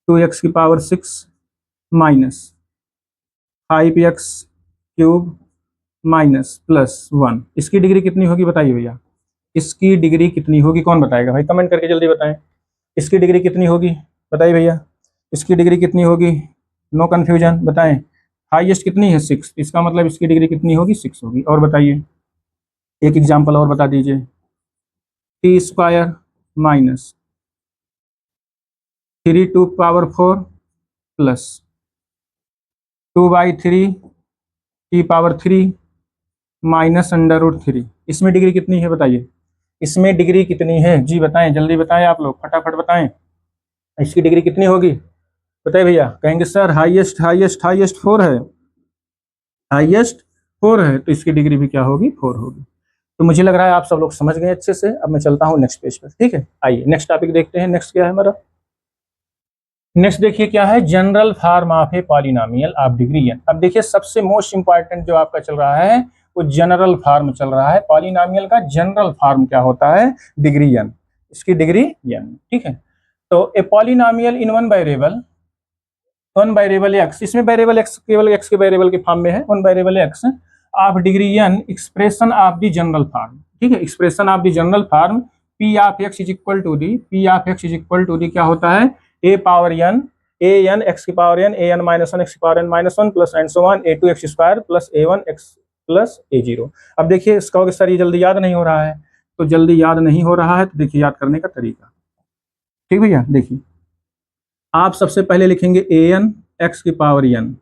2x की power 6 minus 5x cube minus plus 1, इसकी डिग्री कितनी होगी बताइए भैया, इसकी डिग्री कितनी होगी, कौन बताएगा भाई, कमेंट करके जल्दी बताएं, इसकी डिग्री कितनी होगी बताइए भैया, इसकी डिग्री कितनी होगी, नो कंफ्यूजन, बताएं। हाईएस्ट कितनी है 6, इसका मतलब इसकी डिग्री कितनी होगी 6 होगी। और बताइए, एक एग्जांपल और बता दीजिए, t² minus 3 to power 4 plus 2/3 की पावर 3 माइनस √3, इसमें डिग्री कितनी है बताइए, इसमें डिग्री कितनी है जी, बताएं जल्दी बताएं, आप लोग फटाफट बताएं, इसकी डिग्री कितनी होगी बताइए भैया। कहेंगे सर हाईएस्ट 4 है, हाईएस्ट 4 है, तो इसकी डिग्री भी क्या होगी 4 होगी। तो मुझे लग रहा है आप सब लोग समझ गए अच्छे से। अब मैं चलता हूँ नेक्स्ट पेज पर, ठीक है, आइए नेक्स्ट टॉपिक देखते हैं। नेक्स्ट क्या है हमारा, नेक्स्ट देखिए क्या है, general form of A polynomial of degree n। अब देखिए सबसे मोस्ट इंपॉर्टेंट जो आपका चल रहा है वो जनरल फॉर्म चल रहा है, पॉलिनॉमियल का जनरल फॉर्म क्या होता है, डिग्री n, इसकी डिग्री n, ठीक है। तो a polynomial in one variable x, इसमें वेरिएबल x केवल x के वेरिएबल के फॉर्म में है, one variable x of degree n, expression of the general form, ठीक है, expression of the general form p of x is equal to the क्या होता है, a power n, a n x की power n, a n minus 1 x की power n minus 1 plus and so on a2x² plus a1 x plus a0। अब देखिए इसका sir ये जल्दी याद नहीं हो रहा है, तो जल्दी याद नहीं हो रहा है तो देखिए याद करने का तरीका, ठीक भैया। देखिए आप सबसे पहले लिखेंगे an x की पावर n,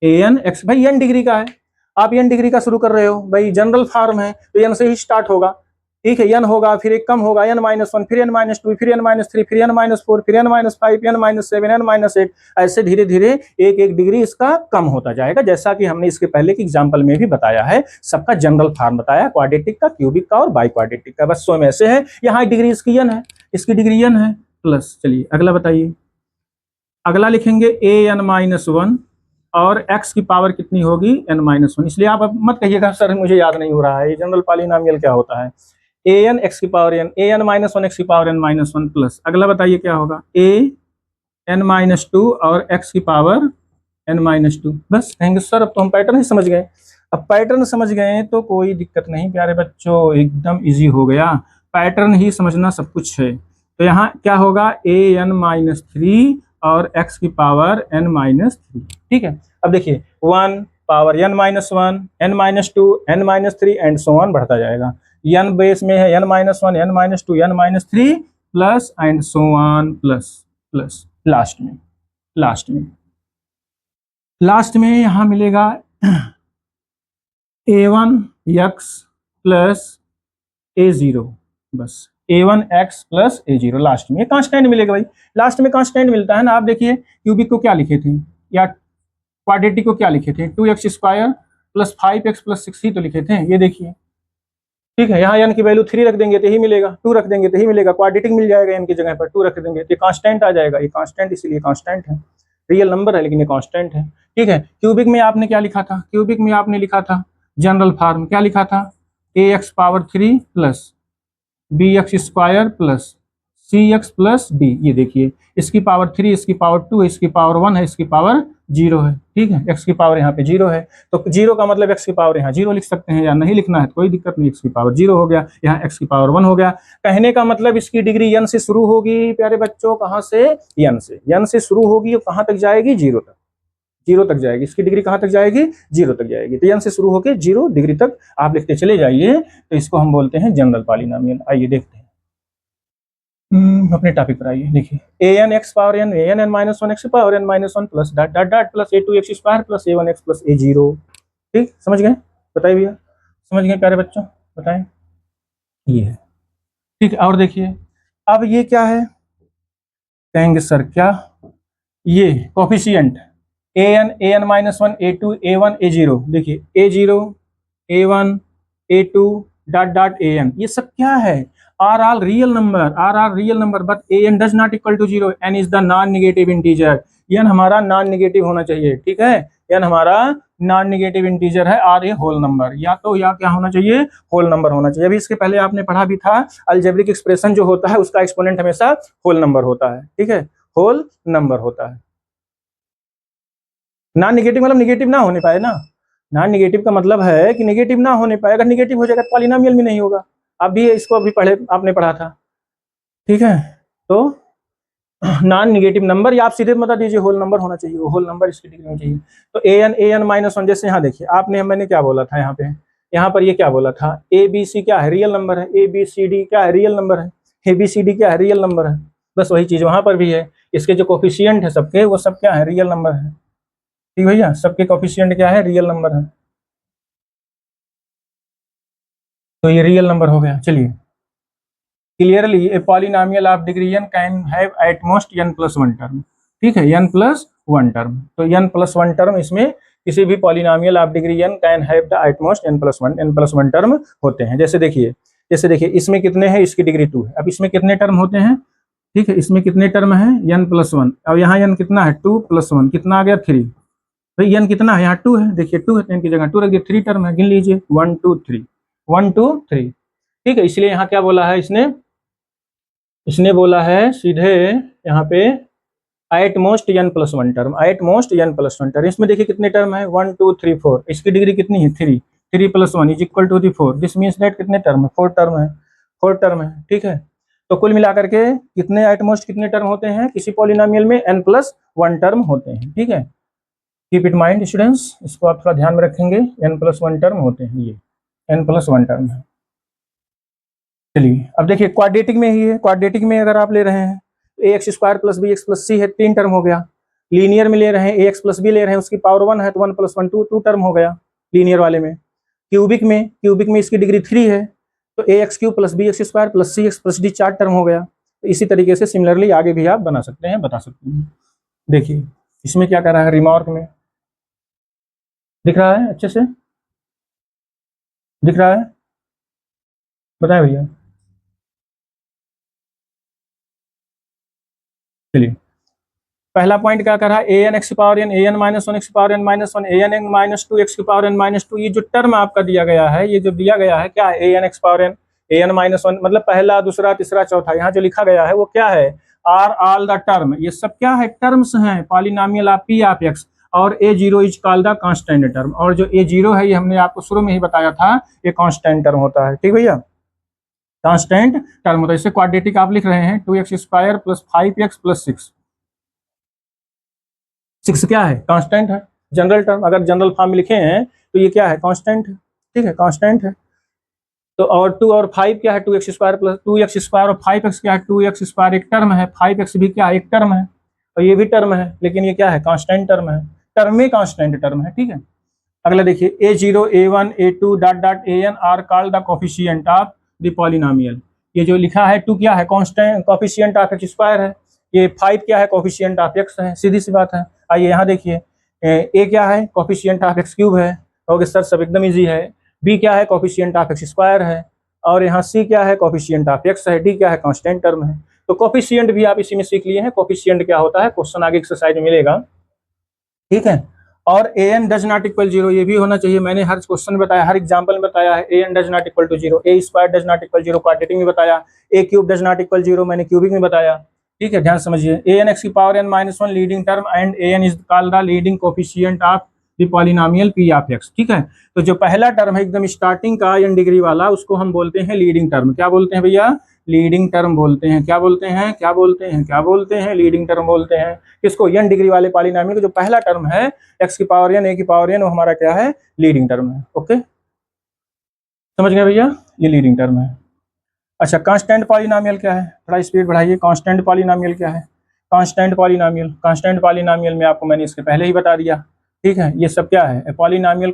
an x, भाई n डिग्री का है, आप n डिग्री का शुरू कर रहे हो भाई, जनरल फॉर्म है तो n से ही स्टार्ट होगा, ठीक है, n होगा, फिर एक कम होगा n-1, फिर n-2, फिर n-3, फिर n-4, फिर n-5, n-7, n-8, ऐसे धीरे धीरे एक एक डिग्री इसका कम होता जाएगा, जैसा कि हमने इसके पहले के एग्जाम्पल में भी बताया है, सबका जनरल फॉर्म बताया, क्वाड्रेटिक का, क्यूबिक का और बाई क्वाड्रेटिक का, बस 100 में ऐसे है, यहाँ डिग्री इसकी n है, इसकी डिग्री n है प्लस। चलिए अगला बताइए, अगला लिखेंगे an-1 और x की पावर कितनी होगी n-1, इसलिए आप अब मत कहिएगा सर मुझे याद नहीं हो रहा है ये जनरल पॉलिनॉमियल क्या होता है, an x की पावर n, an-1 x की पावर n-1 प्लस, अगला बताइए क्या होगा, an-2 और x की पावर n-2, बस कहेंगे सर अब तो हम पैटर्न ही समझ गए। अब पैटर्न समझ गए तो कोई दिक्कत नहीं प्यारे बच्चों, एकदम इजी हो गया, पैटर्न ही समझना सब कुछ है। तो यहाँ क्या होगा, an-3 और x की पावर n-3, ठीक है। अब देखिए 1 power n-1, n-2, n-3 and so on बढ़ता जाएगा, n बेस में है n-1, n-2, n-3 plus and so on plus last में यहाँ मिलेगा a1x प्लस a0, बस a1x प्लस a0 लास्ट में कांस्टेंट मिलेगा भाई, लास्ट में कांस्टेंट मिलता है ना। आप देखिए क्यूबिक को क्या लिखे थे या क्वाड्रेटिक को क्या लिखे थे, 2x² प्लस 5x प्लस 6 ही तो लिखे थे, ये देखिए, ठीक है। यहाँ n की वैल्यू 3 रख देंगे तो ही मिलेगा, 2 रख देंगे तो ही मिलेगा, क्वाड्रेटिक मिल जाएगा n की जगह पर, 2 रख देंगे तो कांस्टेंट आ जाएगा, ये कांस्टेंट इसलिए कांस्टेंट है, रियल नंबर है लेकिन ये कांस्टेंट है, ठीक है। क्यूबिक में आपने क्या लिखा था, क्यूबिक में आपने लिखा था जनरल फॉर्म, क्या लिखा था, ax power 3 plus bx² plus cx plus d, ये देखिए इसकी पावर 3, इसकी पावर 2 है, इसकी पावर 1 है, इसकी पावर 0 है, ठीक है। x की पावर यहाँ पे 0 है, तो 0 का मतलब x की पावर यहाँ 0 लिख सकते हैं, या नहीं लिखना है तो कोई दिक्कत नहीं, x की पावर 0 हो गया, यहाँ x की पावर 1 हो गया। कहने का मतलब इसकी डिग्री n से शुरू होगी प्यारे बच्चों, कहाँ से, n से शुरू होगी और कहाँ तक जाएगी, 0 तक, 0 तक जाएगी, इसकी डिग्री कहाँ तक जाएगी, 0 तक जाएगी। तो n से शुरू होकर 0 डिग्री तक आप लिखते चले जाइए, तो इसको हम बोलते हैं जनरल पॉलिनोमियल। आइए देखते हैं अपने टॉपिक पर आइए, देखिए an x power n, an minus 1 x power n minus 1 plus dot dot dot plus a2x² plus a1x plus a0, ठीक, समझ गए, बताइए भैया, समझ गए प्यारे बच्चों, बताएं, ये है, ठीक है। और देखिए अब ये क्या है, कहेंगे सर क्या, ये coefficient an minus 1 a2 a1 a0, देखिए a0 a1 a2 dot dot an, ये सब क्या है, are all real number but an does not equal to 0, n is the non negative integer, n हमारा नॉन नेगेटिव होना चाहिए, ठीक है, n हमारा नॉन नेगेटिव इंटीजर है, आर ए होल नंबर, या तो या क्या होना चाहिए, होल नंबर होना चाहिए। अभी इसके पहले आपने पढ़ा भी था, अलजेब्रिक एक्सप्रेशन जो होता है उसका एक्सपोनेंट हमेशा होल नंबर होता है, ठीक है, होल नंबर होता है। नॉन नेगेटिव मतलब नेगेटिव ना होने पाए ना, नॉन नेगेटिव का मतलब है कि नेगेटिव ना होने पाए, अगर नेगेटिव हो जाएगा तो पॉलिनोमियल भी नहीं होगा, आप भी इसको अभी पढ़े, आपने पढ़ा था, ठीक है। तो नॉन नेगेटिव नंबर, या आप सीधे बता दीजिए होल नंबर होना चाहिए, होल नंबर इसकी डिग्री में चाहिए। तो an माइनस 1, जैसे यहाँ देखिए आपने, मैंने क्या बोला था यहाँ पे, यहाँ पर ये क्या बोला था, abc क्या है, रियल नंबर है, abcd क्या है, रियल नंबर है, abcd क्या है, रियल नंबर है, बस वही चीज वहां पर भी है, इसके जो कोफिशिएंट है सबके, वो सब क्या है, रियल नंबर है, ठीक भैया, सबके कोफिशिएंट क्या है, रियल नंबर है, तो ये रियल नंबर हो गया। चलिए, clearly a polynomial of degree n can have at most n plus 1 term, ठीक है, n प्लस 1 टर्म, तो n प्लस 1 टर्म इसमें किसी भी polynomial of degree n can have the at most n plus 1 term होते हैं। जैसे देखिए इसमें कितने हैं, इसकी डिग्री 2 है, अब इसमें कितने टर्म होते हैं, ठीक है, इसमें कितने टर्म है, n प्लस 1, अब यहाँ n कितना है, 2 प्लस 1 कितना आ गया, 3, भाई n कितना है, यहाँ 2 है, देखिए 2 है, n की जगह 2 रख दिए, 3 टर्म है, गिन लीजिए, 1 2 3 1 2 3, ठीक है। इसलिए यहाँ क्या बोला है इसने बोला है सीधे यहाँ पे at most n plus 1 term, at most n plus 1 term, इसमें देखिए कितने टर्म है, 1 2 3 4, इसकी डिग्री कितनी है, 3, 3 plus 1 is equal to 4, this means that कितने टर्म है, 4 टर्म है, 4 टर्म है, ठीक है। तो कुल मिलाकर के कितने एट मोस्ट कितने टर्म होते हैं, किसी पॉलिनोमियल में n प्लस 1 टर्म होते हैं, ठीक है। कीप इट माइंड स्टूडेंट्स, इसको आप थोड़ा ध्यान में रखेंगे, n प्लस 1 टर्म होते हैं, ये n प्लस 1 टर्म है। चलिए अब देखिए क्वाड्रेटिक में ही है, क्वाड्रेटिक में अगर आप ले रहे हैं ax² plus bx plus c है, 3 टर्म हो गया। लीनियर में ले रहे हैं ax प्लस b ले रहे हैं, उसकी पावर 1 है तो 1 प्लस 1 2 टर्म हो गया लीनियर वाले में। क्यूबिक में इसकी डिग्री 3 है, तो ax³ plus bx² plus cx plus d 4 term हो गया। तो इसी तरीके से सिमिलरली आगे भी आप बता सकते हैं। देखिए इसमें क्या कर रहा है, रिमार्क में दिख रहा है, अच्छे से दिख रहा है, बताएं भैया। चलिए पहला पॉइंट क्या कर रहा है, an x power n, an minus 1 x power n minus 1, an minus 2 x power n minus 2, ये जो टर्म आपका दिया गया है, ये जो दिया गया है क्या है, an x power n, an minus 1 मतलब पहला दूसरा तीसरा चौथा, यहाँ जो लिखा गया है वो क्या है, आर ऑल द टर्म, ये सब क्या है, टर्म्स हैं, polynomial of p of x, और a0 is called the constant term, और जो a0 है ये हमने आपको शुरू में ही बताया था, ये कांस्टेंट टर्म होता है, ठीक भैया, कांस्टेंट टर्म होता है। इससे क्वाड्रेटिक आप लिख रहे हैं 2x² प्लस 5x प्लस 6 क्या है, कांस्टेंट है, जनरल टर्म, अगर जनरल फॉर्म में लिखे हैं तो ये क्या है, कांस्टेंट है, ठीक है, कांस्टेंट है। तो और 2 और 5 क्या है, 2x² प्लस 2x² और 5x क्या है, 2x² एक टर्म है, 5x भी क्या है, एक टर्म है, और ये भी टर्म है, लेकिन ये क्या है, कांस्टेंट टर्म है, टर्म में कांस्टेंट टर्म है, ठीक है। अगला देखिए a0 a1 a2 dot dot an are called the coefficient of the polynomial, ये जो लिखा है 2 क्या है, कांस्टेंट कोफिशिएंट ऑफ x² है, ये 5 क्या है, कोफिशिएंट ऑफ x है, सीधी सी बात है। आइए यहाँ देखिए ए क्या है, कोफिशिएंट ऑफ एक्स क्यूब है, कहोगे सर सब एकदम इजी है। बी क्या है, कोफिशिएंट ऑफ एक्स स्क्वायर है, और यहाँ सी क्या है, कोफिशिएंट ऑफ एक्स है, डी क्या है, कांस्टेंट टर्म है। तो कोफिशिएंट भी आप इसी में सीख लिए हैं, कोफिशिएंट क्या होता है, क्वेश्चन आगे एक्सरसाइज में मिलेगा, ठीक है। और a n does not equal zero, ये भी होना चाहिए, मैंने हर क्वेश्चन में बताया, हर एग्जाम्पल में बताया है, a n does not equal to zero, a square does not equal zero, quadratic में बताया, a cube does not equal zero, मैंने क्यूबिक में बताया, ठीक है। ध्यान समझिए, ए एन एक्स की power n minus one leading term and a n is called the leading coefficient of the polynomial p of x, ठीक है। तो जो पहला टर्म है एकदम स्टार्टिंग का एन डिग्री वाला, उसको हम बोलते हैं लीडिंग टर्म। क्या बोलते हैं भैया, लीडिंग टर्म बोलते हैं। क्या बोलते हैं, क्या बोलते हैं, क्या बोलते हैं, लीडिंग टर्म बोलते हैं। किसको, एन डिग्री वाले पॉलिनोमियल का जो पहला टर्म है एक्स की पावर एन, ए की पावर एन, वो हमारा क्या है, लीडिंग टर्म है। ओके, समझ गए भैया, ये लीडिंग टर्म है। अच्छा, कांस्टेंट पॉलिनोमियल क्या है, थोड़ा स्पीड बढ़ाइए। कांस्टेंट पॉलिनोमियल क्या है, कांस्टेंट पॉलिनोमियल, कांस्टेंट पॉलिनोमियल में आपको मैंने इसके पहले ही बता दिया, ठीक है। ये सब क्या है, polynomial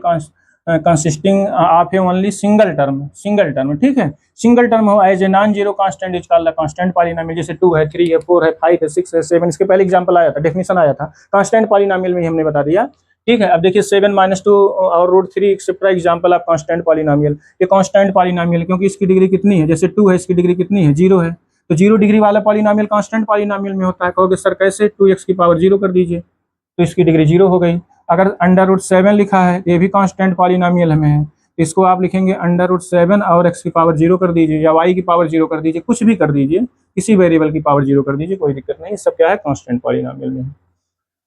consisting of a only single term, single term, ठीक है। सिंगल टर्म हो as a non zero constant is called the constant polynomial. जैसे 2 है, 3 है, 4 है, 5 है, 6 है, 7, इसके पहले एग्जांपल आया था, डेफिनेशन आया था, कांस्टेंट पॉलिनोमियल में ही हमने बता दिया, ठीक है। अब देखिए 7 - 2 और √3 etcetera example of constant polynomial. ये कांस्टेंट पॉलिनोमियल क्योंकि इसकी डिग्री कितनी है, जैसे 2 है, इसकी डिग्री कितनी है, 0 है, तो 0 डिग्री वाला पॉलिनोमियल कांस्टेंट पॉलिनोमियल में होता है। कहोगे सर कैसे, 2x की पावर 0 कर दीजिए, तो इसकी डिग्री 0 हो गई। अगर √7 लिखा है, ये भी कांस्टेंट पॉलिनोमियल में है, इसको आप लिखेंगे √7 और x की पावर 0 कर दीजिए, या y की पावर 0 कर दीजिए, कुछ भी कर दीजिए, किसी वेरिएबल की पावर 0 कर दीजिए, कोई दिक्कत नहीं, सब क्या है, कांस्टेंट पॉलिनोमियल में।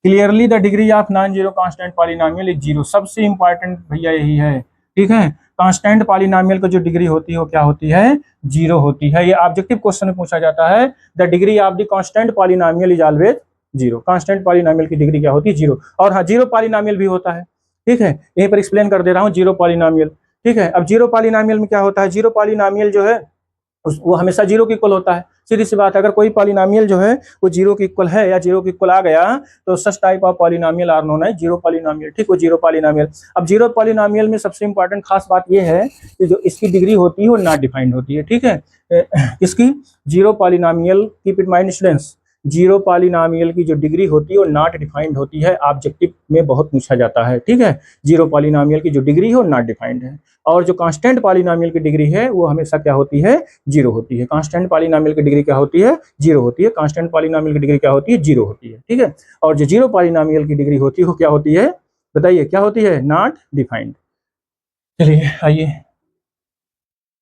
Clearly the degree of non zero constant polynomial is 0, सबसे इंपॉर्टेंट भैया यही है, ठीक है। कांस्टेंट पॉलिनोमियल की जो डिग्री होती है वो क्या होती है, 0 होती है। ये ऑब्जेक्टिव क्वेश्चन में पूछा जाता है, the degree of the constant polynomial is always 0। Constant polynomial की डिग्री क्या होती है, 0। और हाँ, 0 पॉलिनोमियल भी होता है, ठीक है, यहीं पर एक्सप्लेन कर दे रहा हूँ, 0 पॉलिनोमियल, ठीक है। अब 0 पॉलिनोमियल में क्या होता है, 0 पॉलिनोमियल जो है वो हमेशा 0 के इक्वल होता है, सीधी सी बात है। अगर कोई पॉलिनोमियल जो है वो 0 के इक्वल है या 0 के इक्वल आ गया, तो such type of polynomial are known है 0 पॉलिनोमियल, ठीक, वो 0 पॉलिनोमियल। अब 0 पॉलिनोमियल में सबसे इंपॉर्टेंट खास बात ये है कि जो इसकी डिग्री होती है वो नॉट डिफाइंड होती है, ठीक है। इसकी 0 polynomial, keep it mind students, 0 polynomial की जो डिग्री होती है वो नॉट डिफाइंड होती है, ऑब्जेक्टिव में बहुत पूछा जाता है, ठीक है। 0 पॉलिनोमियल की जो डिग्री है वो नॉट डिफाइंड है, और जो कांस्टेंट पॉलिनोमियल की डिग्री है वो हमेशा क्या होती है, 0 होती है। कांस्टेंट पॉलिनोमियल की डिग्री क्या होती है, 0 होती है। कांस्टेंट पॉलिनोमियल की डिग्री क्या होती है, 0 होती है, ठीक है। और जो 0 पॉलिनोमियल की डिग्री होती है वो क्या होती है, बताइए क्या होती है, नॉट डिफाइंड। चलिए आइए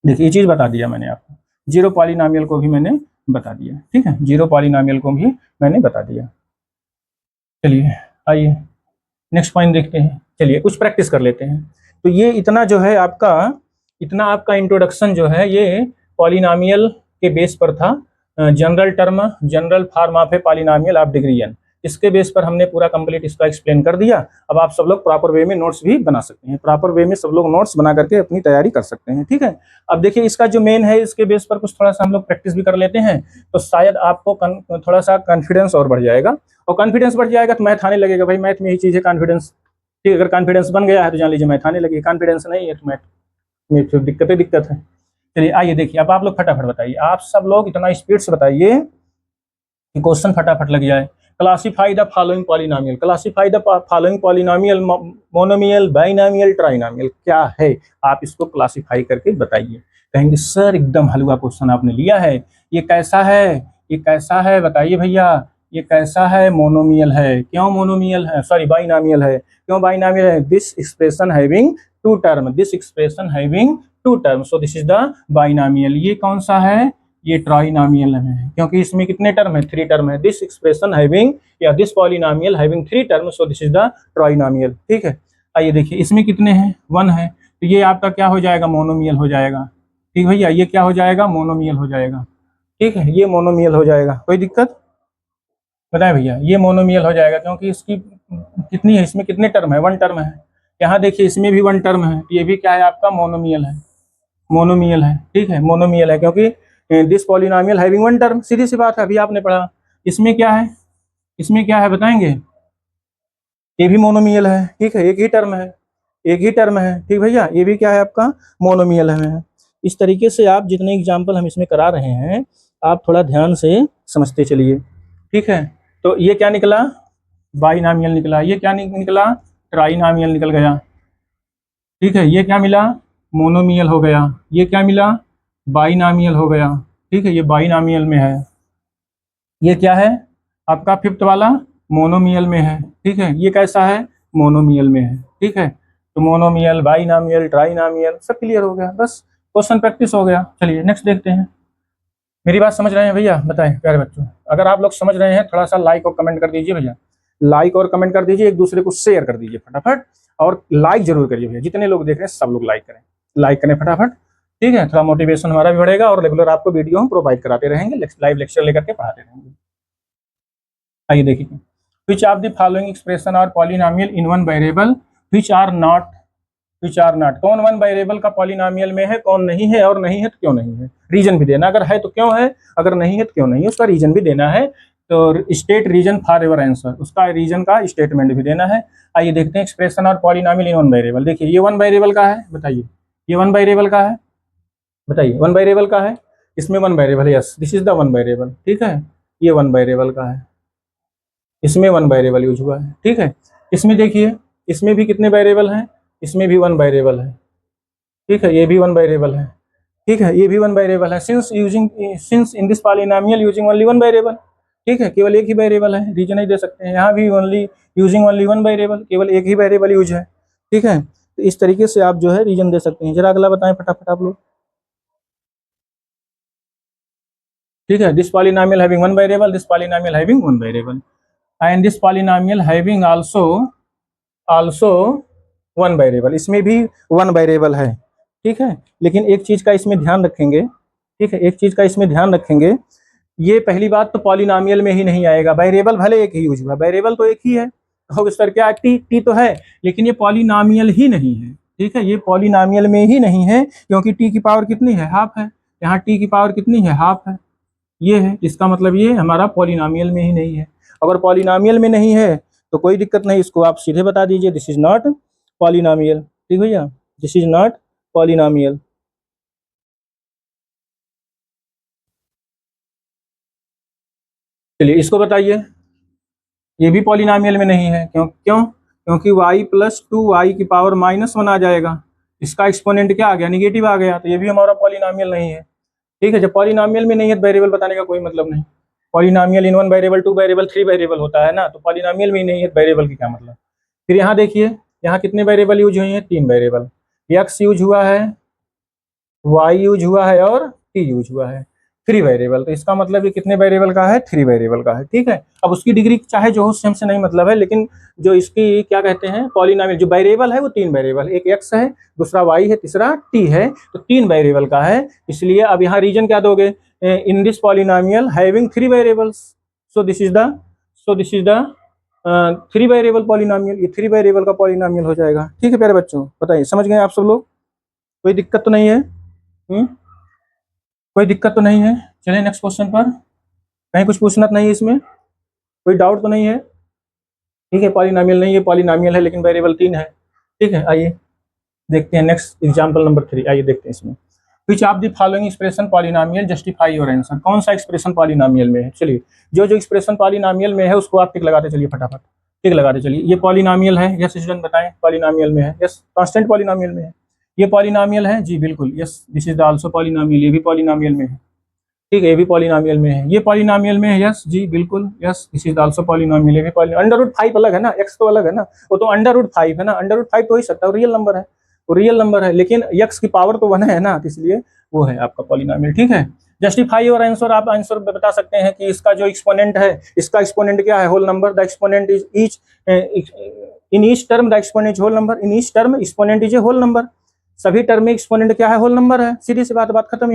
देखिए, ये चीज बता दिया मैंने आपको, 0 पॉलिनोमियल को भी मैंने बता दिया, ठीक है, 0 पॉलिनोमियल को भी मैंने बता दिया। चलिए आइए नेक्स्ट पॉइंट देखते हैं। चलिए कुछ प्रैक्टिस कर लेते हैं। तो ये इतना जो है आपका, इतना आपका इंट्रोडक्शन जो है ये पॉलिनोमियल के बेस पर था, general term, general form of a polynomial of degree n, इसके बेस पर हमने पूरा कंप्लीट इसका एक्सप्लेन कर दिया। अब आप सब लोग प्रॉपर वे में नोट्स भी बना सकते हैं, प्रॉपर वे में सब लोग नोट्स बना करके अपनी तैयारी कर सकते हैं, ठीक है। अब देखिए इसका जो मेन है, इसके बेस पर कुछ थोड़ा सा हम लोग प्रैक्टिस भी कर लेते हैं, तो शायद आपको थोड़ा सा कॉन्फिडेंस और बढ़ जाएगा, और कॉन्फिडेंस बढ़ जाएगा तो मैथ आने लगेगा। भाई मैथ में यही चीज़ है कॉन्फिडेंस, ठीक, अगर कॉन्फिडेंस बन गया है तो जान लीजिए मैथ आने लगी, कॉन्फिडेंस नहीं है तो मैथ में तो दिक्कत ही दिक्कत है। चलिए आइए देखिए, अब आप लोग फटाफट बताइए, आप सब लोग इतना स्पीड से बताइए कि क्वेश्चन फटाफट लग जाए। Classify the following polynomial, classify the following polynomial, monomial, binomial, trinomial क्या है, आप इसको क्लासीफाई करके बताइए। कहेंगे सर एकदम हलवा क्वेश्चन आपने लिया है, ये कैसा है, ये कैसा है, बताइए भैया, ये कैसा है, मोनोमियल है। क्यों मोनोमियल है, सॉरी बाइनोमियल है, क्यों बाइनोमियल है, this expression having two term, this expression having two term, so this is the binomial. ये कौन सा है, ये ट्राइनोमियल है, क्योंकि इसमें कितने टर्म है, 3 टर्म है। दिस एक्सप्रेशन हैविंग, या this polynomial having 3 term, so this is the trinomial, ठीक है। आइए देखिए इसमें कितने हैं, 1 है, तो ये आपका क्या हो जाएगा, मोनोमियल हो जाएगा, ठीक भैया, ये क्या हो जाएगा, मोनोमियल हो जाएगा, ठीक है, ये मोनोमियल हो जाएगा, कोई दिक्कत, बताए भैया, ये मोनोमियल हो जाएगा, क्योंकि इसकी कितनी है, इसमें कितने टर्म है, 1 टर्म है। यहाँ देखिए इसमें भी 1 टर्म है, ये भी क्या है आपका, मोनोमियल है, मोनोमियल है, ठीक है, मोनोमियल है, क्योंकि दिस पॉलिनोमियल हैविंग 1 टर्म, सीधी सी बात है, अभी आपने पढ़ा। इसमें क्या है, इसमें क्या है बताएंगे, ये भी मोनोमियल है, ठीक है, एक ही टर्म है, एक ही टर्म है, ठीक भैया, ये भी क्या है आपका, मोनोमियल है। इस तरीके से आप जितने एग्जाम्पल हम इसमें करा रहे हैं, आप थोड़ा ध्यान से समझते चलिए, ठीक है। तो ये क्या निकला, बाइनामियल निकला, ये क्या निकला, ट्राइनामियल निकल गया, ठीक है। ये क्या मिला, मोनोमियल हो गया, ये क्या मिला, बाइनामियल हो गया, ठीक है, ये बाइनामियल में है। ये क्या है आपका फिफ्थ वाला, मोनोमियल में है, ठीक है। ये कैसा है, मोनोमियल में है, ठीक है। तो मोनोमियल, बाइनामियल, ट्राइनामियल सब क्लियर हो गया, बस क्वेश्चन प्रैक्टिस हो गया। चलिए नेक्स्ट देखते हैं। मेरी बात समझ रहे हैं भैया, बताएं प्यारे बच्चों। अगर आप लोग समझ रहे हैं थोड़ा सा लाइक और कमेंट कर दीजिए भैया, लाइक और कमेंट कर दीजिए, एक दूसरे को शेयर कर दीजिए फटाफट, और लाइक जरूर करिए भैया, जितने लोग देख रहे हैं सब लोग लाइक करें, लाइक करें फटाफट, ठीक है। थोड़ा मोटिवेशन हमारा भी बढ़ेगा और रेगुलर आपको वीडियो हम प्रोवाइड कराते रहेंगे, लाइव लेक्चर लेकर के पढ़ाते रहेंगे। आइए देखिए, which of the following expression are polynomial in one variable which are not, कौन वन वेरिएबल का पॉलिनोमियल में है, कौन नहीं है, और नहीं है तो क्यों नहीं है, रीजन भी देना, अगर है तो क्यों है, अगर नहीं है तो क्यों नहीं है, उसका रीजन भी देना है। तो state reason for your answer, उसका रीजन का स्टेटमेंट भी देना है। आइए देखते हैं, एक्सप्रेशन और पॉलिनोमियल इन वन वेरिएबल। देखिए ये वन वेरिएबल का है, बताइए ये वन वेरिएबल का है, बताइए वन वेरिएबल का है, इसमें one variable, yes this is the one variable, ठीक है। ये वन वेरिएबल का है, इसमें वन वेरिएबल यूज हुआ है, ठीक है। इसमें देखिए, इसमें भी कितने वेरिएबल हैं, इसमें भी वन वेरिएबल है, ठीक है। ये भी वन वेरिएबल है, ठीक है, ये भी वन वेरिएबल है। Since in this polynomial using only one variable, ठीक है, केवल एक ही वेरिएबल है, रीजन नहीं दे सकते हैं। यहाँ भी only using only one variable, केवल एक ही वेरिएबल यूज है, ठीक है। तो इस तरीके से आप जो है रीजन दे सकते हैं। जरा अगला बताएं फटाफट आप लोग, ठीक है। This polynomial having one variable, this polynomial having one variable, and this polynomial having also one variable, इसमें भी वन वेरिएबल है, ठीक है। लेकिन एक चीज का इसमें ध्यान रखेंगे, ठीक है, एक चीज का इसमें ध्यान रखेंगे, ये पहली बात तो पॉलिनोमियल में ही नहीं आएगा, वेरिएबल भले एक ही यूज हुआ, वेरिएबल तो एक ही है, तो सर क्या टी तो है, लेकिन ये पॉलिनोमियल ही नहीं है, ठीक है। ये पॉलिनोमियल में ही नहीं है, क्योंकि टी की पावर कितनी है, हाफ है, यहाँ टी की पावर कितनी है, हाफ है, ये है। इसका मतलब ये हमारा पॉलिनोमियल में ही नहीं है। अगर पॉलिनोमियल में नहीं है तो कोई दिक्कत नहीं, इसको आप सीधे बता दीजिए दिस इज नॉट पॉलिनोमियल, ठीक भैया, दिस इज नॉट पॉलिनोमियल। चलिए इसको बताइए, ये भी पॉलिनोमियल में नहीं है, क्योंकि y प्लस 2y की पावर -1 आ जाएगा, इसका एक्सपोनेंट क्या आ गया, निगेटिव आ गया, तो ये भी हमारा पॉलिनोमियल नहीं है, ठीक है। जब पॉलिनोमियल में नहीं है तो वेरिएबल बताने का कोई मतलब नहीं। Polynomial in one variable, two variable, three variable होता है ना, तो पॉलिनोमियल में ही नहीं है तो वेरिएबल की क्या मतलब। फिर यहाँ देखिए, यहाँ कितने वेरिएबल यूज हुए हैं, 3 वेरिएबल, x यूज हुआ है, y यूज हुआ है और t यूज हुआ है, 3 वेरिएबल। तो इसका मतलब ये कितने वेरिएबल का है, 3 वेरिएबल का है, ठीक है। अब उसकी डिग्री चाहे जो हो, उससे हमसे नहीं मतलब है, लेकिन जो इसकी क्या कहते हैं पॉलिनोमियल, जो वेरिएबल है वो 3 वेरिएबल, एक x है, दूसरा y है, तीसरा t है, तो 3 वेरिएबल का है। इसलिए अब यहाँ रीजन क्या दोगे, in this polynomial having 3 variables, so this is the 3 variable polynomial, ये 3 वेरिएबल का पॉलिनोमियल हो जाएगा, ठीक है प्यारे बच्चों। बताइए समझ गए आप सब लोग, कोई दिक्कत तो नहीं है, कोई दिक्कत तो नहीं है। चलिए नेक्स्ट क्वेश्चन पर, कहीं कुछ पूछना तो नहीं है इसमें, कोई डाउट तो नहीं है, ठीक है। पॉलिनोमियल नहीं है, पॉलिनोमियल है लेकिन वेरिएबल 3 है, ठीक है। आइए देखते हैं नेक्स्ट एग्जांपल नंबर 3, आइए देखते हैं इसमें, विच of the following expression polynomial justify your answer, कौन सा एक्सप्रेशन पॉलिनोमियल में है। चलिए जो जो एक्सप्रेशन पॉलिनोमियल में है उसको आप टिक लगाते चलिए फटाफट, टिक लगाते चलिए। ये पॉलिनोमियल है, यस स्टूडेंट बताएं, पॉलिनोमियल में है, यस कांस्टेंट पॉलिनोमियल में है, ये पॉलिनोमियल है जी बिल्कुल, yes this is also polynomial, ये भी पॉलिनोमियल में है, ठीक है, ये भी पॉलिनोमियल में है, ये पॉलिनोमियल में है, यस जी बिल्कुल, yes this is also polynomial, ये भी पॉलिनोमियल। अंडर रूट 5 अलग है ना, x तो अलग है ना, वो तो अंडर रूट 5 है ना, अंडर रूट 5 तो हो ही सकता है, रियल नंबर है, वो रियल नंबर है, लेकिन x की पावर तो 1 है ना, तो इसलिए वो है आपका पॉलिनोमियल, ठीक है। जस्टिफाई और आंसर, आप आंसर बता सकते हैं कि इसका जो एक्सपोनेंट है, इसका एक्सपोनेंट क्या है, whole number, the exponent is each in each term the exponent is whole number, in each term exponent is a whole number, सभी टर्म में एक्सपोनेंट क्या है, होल नंबर है, सीधी सी बात खत्म,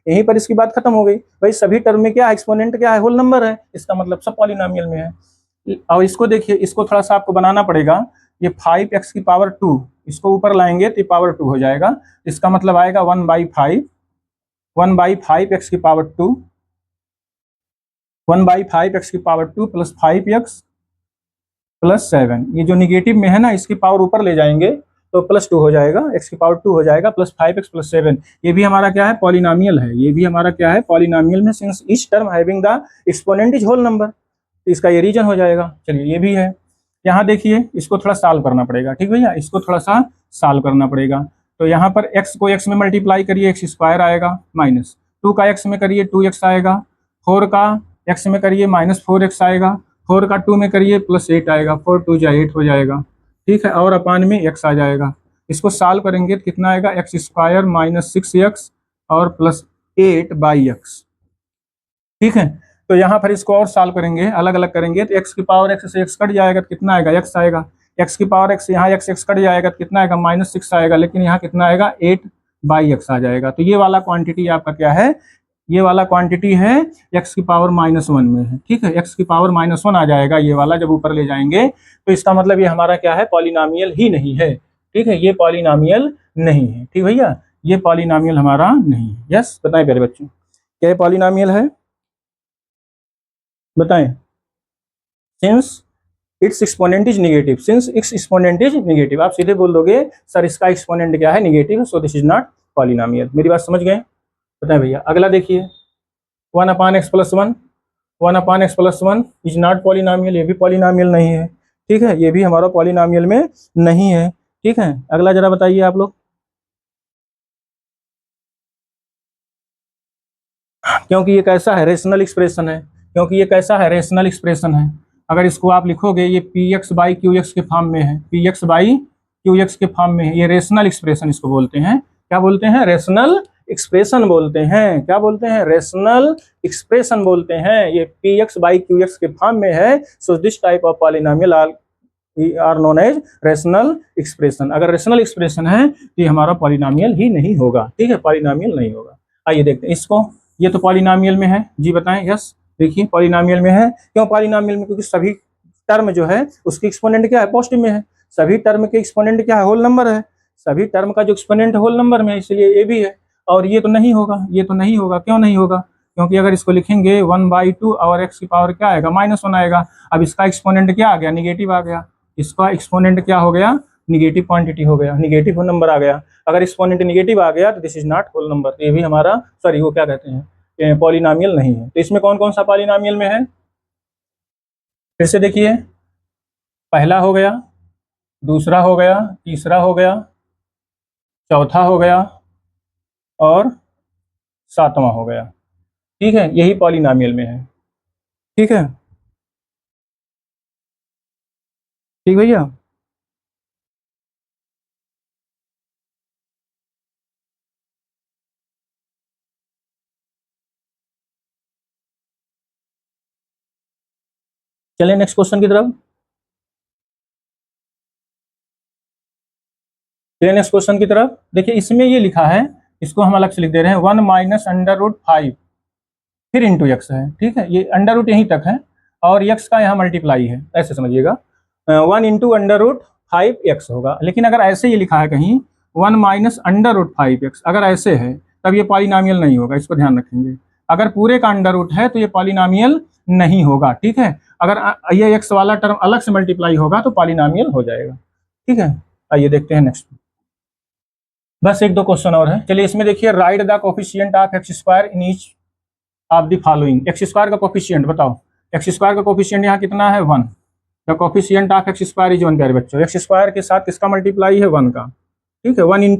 यहीं पर इसकी बात खत्म हो गई भाई, सभी टर्म में क्या है, एक्सपोनेंट क्या है, होल नंबर है, इसका मतलब सब पॉलिनोमियल में है। और इसको देखिए, इसको थोड़ा सा आपको बनाना पड़ेगा, ये 5x की पावर 2, इसको ऊपर लाएंगे तो पावर 2 हो जाएगा, इसका मतलब आएगा 1/5, 1/5x की पावर 2, 1/5x की पावर 2 प्लस 5x प्लस 7, ये जो निगेटिव में है ना, इसकी पावर ऊपर ले जाएंगे तो +2 हो जाएगा, x की पावर 2 हो जाएगा, प्लस 5x प्लस 7, ये भी हमारा क्या है, पॉलिनोमियल है, ये भी हमारा क्या है, पॉलिनोमियल में, since each term having the exponent is whole number, तो इसका ये रीजन हो जाएगा। चलिए ये भी है। यहाँ देखिए इसको थोड़ा सॉल्व करना पड़ेगा, ठीक भैया, इसको थोड़ा सा सॉल्व करना पड़ेगा। तो यहाँ पर x को x में मल्टीप्लाई करिए, x स्क्वायर आएगा, माइनस 2 का x में करिए 2x आएगा, 4 का x में करिए माइनस 4x आएगा, 4 का 2 में करिए प्लस 8 आएगा, 4 2 जा 8 हो जाएगा, ठीक है, और अपान में x आ जाएगा। इसको सॉल्व करेंगे तो कितना आएगा, x स्क्वायर माइनस 6x और प्लस 8/x, ठीक है। तो यहाँ पर इसको और सॉल्व करेंगे, अलग अलग करेंगे तो x की पावर x से x कट जाएगा तो कितना आएगा, x आएगा। x की पावर x यहाँ x कट जाएगा तो कितना आएगा, -6 आएगा, लेकिन यहाँ कितना आएगा, 8/x आ जाएगा। तो ये वाला क्वांटिटी आपका क्या है, ये वाला क्वांटिटी है x की पावर -1 में है, ठीक है, x की पावर -1 आ जाएगा ये वाला जब ऊपर ले जाएंगे। तो इसका मतलब ये हमारा क्या है, पॉलिनॉमियल ही नहीं है, ठीक है, ये पॉलिनॉमियल नहीं है, ठीक भैया, ये पॉलिनॉमियल हमारा नहीं है। यस, बताएं प्यारे बच्चों, क्या ये पॉलिनॉमियल है, बताएं। Since it's exponent is negative, since it's exponent is negative, आप सीधे बोल दोगे सर इसका एक्सपोनेंट क्या है, negative, so this is not polynomial. मेरी बात समझ गए, बताएं भैया। अगला देखिए 1/x+1, 1/x+1 is not polynomial, ये भी पॉलिनॉमियल नहीं है, ठीक है, ये भी हमारा पॉलिनॉमियल में नहीं है, ठीक है। अगला जरा बताइए आप लोग, क्योंकि ये कैसा है, रेशनल एक्सप्रेशन है, क्योंकि ये कैसा है, रेशनल एक्सप्रेशन है। अगर इसको आप लिखोगे ये px/qx के फॉर्म में है, px/qx के फॉर्म में है, ये रेशनल एक्सप्रेशन इसको बोलते हैं, क्या बोलते हैं, रेशनल एक्सप्रेशन बोलते हैं, क्या बोलते हैं, रेशनल एक्सप्रेशन बोलते हैं। ये px/qx के फॉर्म में है, so this type of polynomial are known as rational expression. अगर रेशनल एक्सप्रेशन है तो ये हमारा पॉलिनॉमियल ही नहीं होगा, ठीक है, पॉलिनॉमियल नहीं होगा। आइए देखते हैं इसको, ये तो पॉलिनॉमियल में है जी, बताएं। यस, देखिए पॉलिनॉमियल में है, क्यों पॉलिनॉमियल में, क्योंकि सभी टर्म जो है उसकी एक्सपोनेंट क्या है, पॉजिटिव में है, सभी टर्म के एक्सपोनेंट क्या है, होल नंबर है, सभी टर्म का जो एक्सपोनेंट होल नंबर में है, इसलिए ये भी है। और ये तो नहीं होगा, ये तो नहीं होगा, क्यों नहीं होगा, क्योंकि अगर इसको लिखेंगे 1/2 और x की पावर क्या आएगा, -1 आएगा। अब इसका एक्सपोनेंट क्या आ गया, निगेटिव आ गया, इसका एक्सपोनेंट क्या हो गया, निगेटिव क्वांटिटी हो गया, निगेटिव होल नंबर आ गया। अगर एक्सपोनेंट निगेटिव आ गया तो this is not whole number, ये भी हमारा, सॉरी वो क्या कहते हैं, पॉलिनॉमियल नहीं है। तो इसमें कौन कौन सा पॉलिनॉमियल में है, फिर से देखिए, पहला हो गया, दूसरा हो गया, तीसरा हो गया, चौथा हो गया और सातवां हो गया, ठीक है, यही पॉलिनॉमियल में है, ठीक है, ठीक भैया। चलिए नेक्स्ट क्वेश्चन की तरफ, चलिए नेक्स्ट क्वेश्चन की तरफ। देखिए इसमें ये लिखा है, इसको हम अलग से लिख दे रहे हैं, 1 - √5 फिर इंटू एक्स है, ठीक है, ये अंडर रूट यहीं तक है और एक्स का यहाँ मल्टीप्लाई है, ऐसे समझिएगा, 1 × √5x होगा। लेकिन अगर ऐसे ये लिखा है कहीं 1 - √5x, अगर ऐसे है तब ये पॉलिनॉमियल नहीं होगा, इसको ध्यान रखेंगे। अगर पूरे का अंडर रूट है तो ये पॉलिनॉमियल नहीं होगा, ठीक है। अगर ये एक्स वाला टर्म अलग से मल्टीप्लाई होगा तो पॉलिनॉमियल हो जाएगा, ठीक है। आइए देखते हैं नेक्स्ट, बस एक दो क्वेश्चन और है। चलिए इसमें देखिए, right the coefficient of x² in each of the following. x² का कोफिशिएंट बताओ, x² का कोफिशिएंट यहाँ कितना है, 1। The coefficient of x² is 1 प्यारे बच्चों, x² के साथ किसका मल्टीप्लाई है, 1 का, ठीक है, 1 ×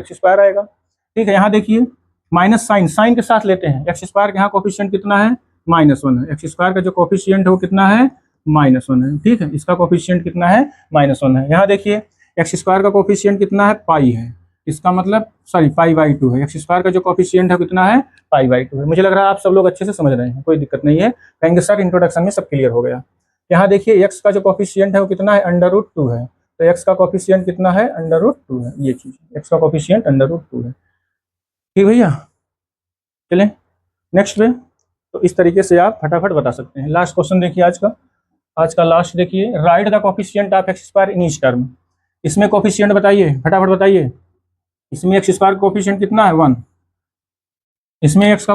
x² आएगा, ठीक है। यहाँ देखिए माइनस साइन के साथ लेते हैं, x² के यहाँ कोफिशिएंट कितना है, -1 है, x² का जो कोफिशिएंट है वो कितना है, -1 है, ठीक है, इसका कोफिशिएंट कितना है, -1 है। यहाँ देखिए x² का कोफिशिएंट कितना है, पाई है, इसका मतलब सॉरी π/2 है, x² का जो कोफिशिएंट है कितना है, π/2 है। मुझे लग रहा है आप सब लोग अच्छे से समझ रहे हैं, कोई दिक्कत नहीं है, कहेंगे सर इंट्रोडक्शन में सब क्लियर हो गया। यहाँ देखिए x का जो कोफिशिएंट है वो कितना है, √2 है, तो x का कोफिशिएंट कितना है, √2 है, ये चीज x का कोफिशिएंट √2 है, ठीक भैया। चलें नेक्स्ट पे, तो इस तरीके से आप फटाफट बता सकते हैं। लास्ट क्वेश्चन देखिए आज का लास्ट देखिए, right the coefficient of x² in each term. इसमें कोफिशिएंट बताइए, फटाफट बताइए, इसमें x² का कोफिशिएंट कितना है, 1। इसमें x²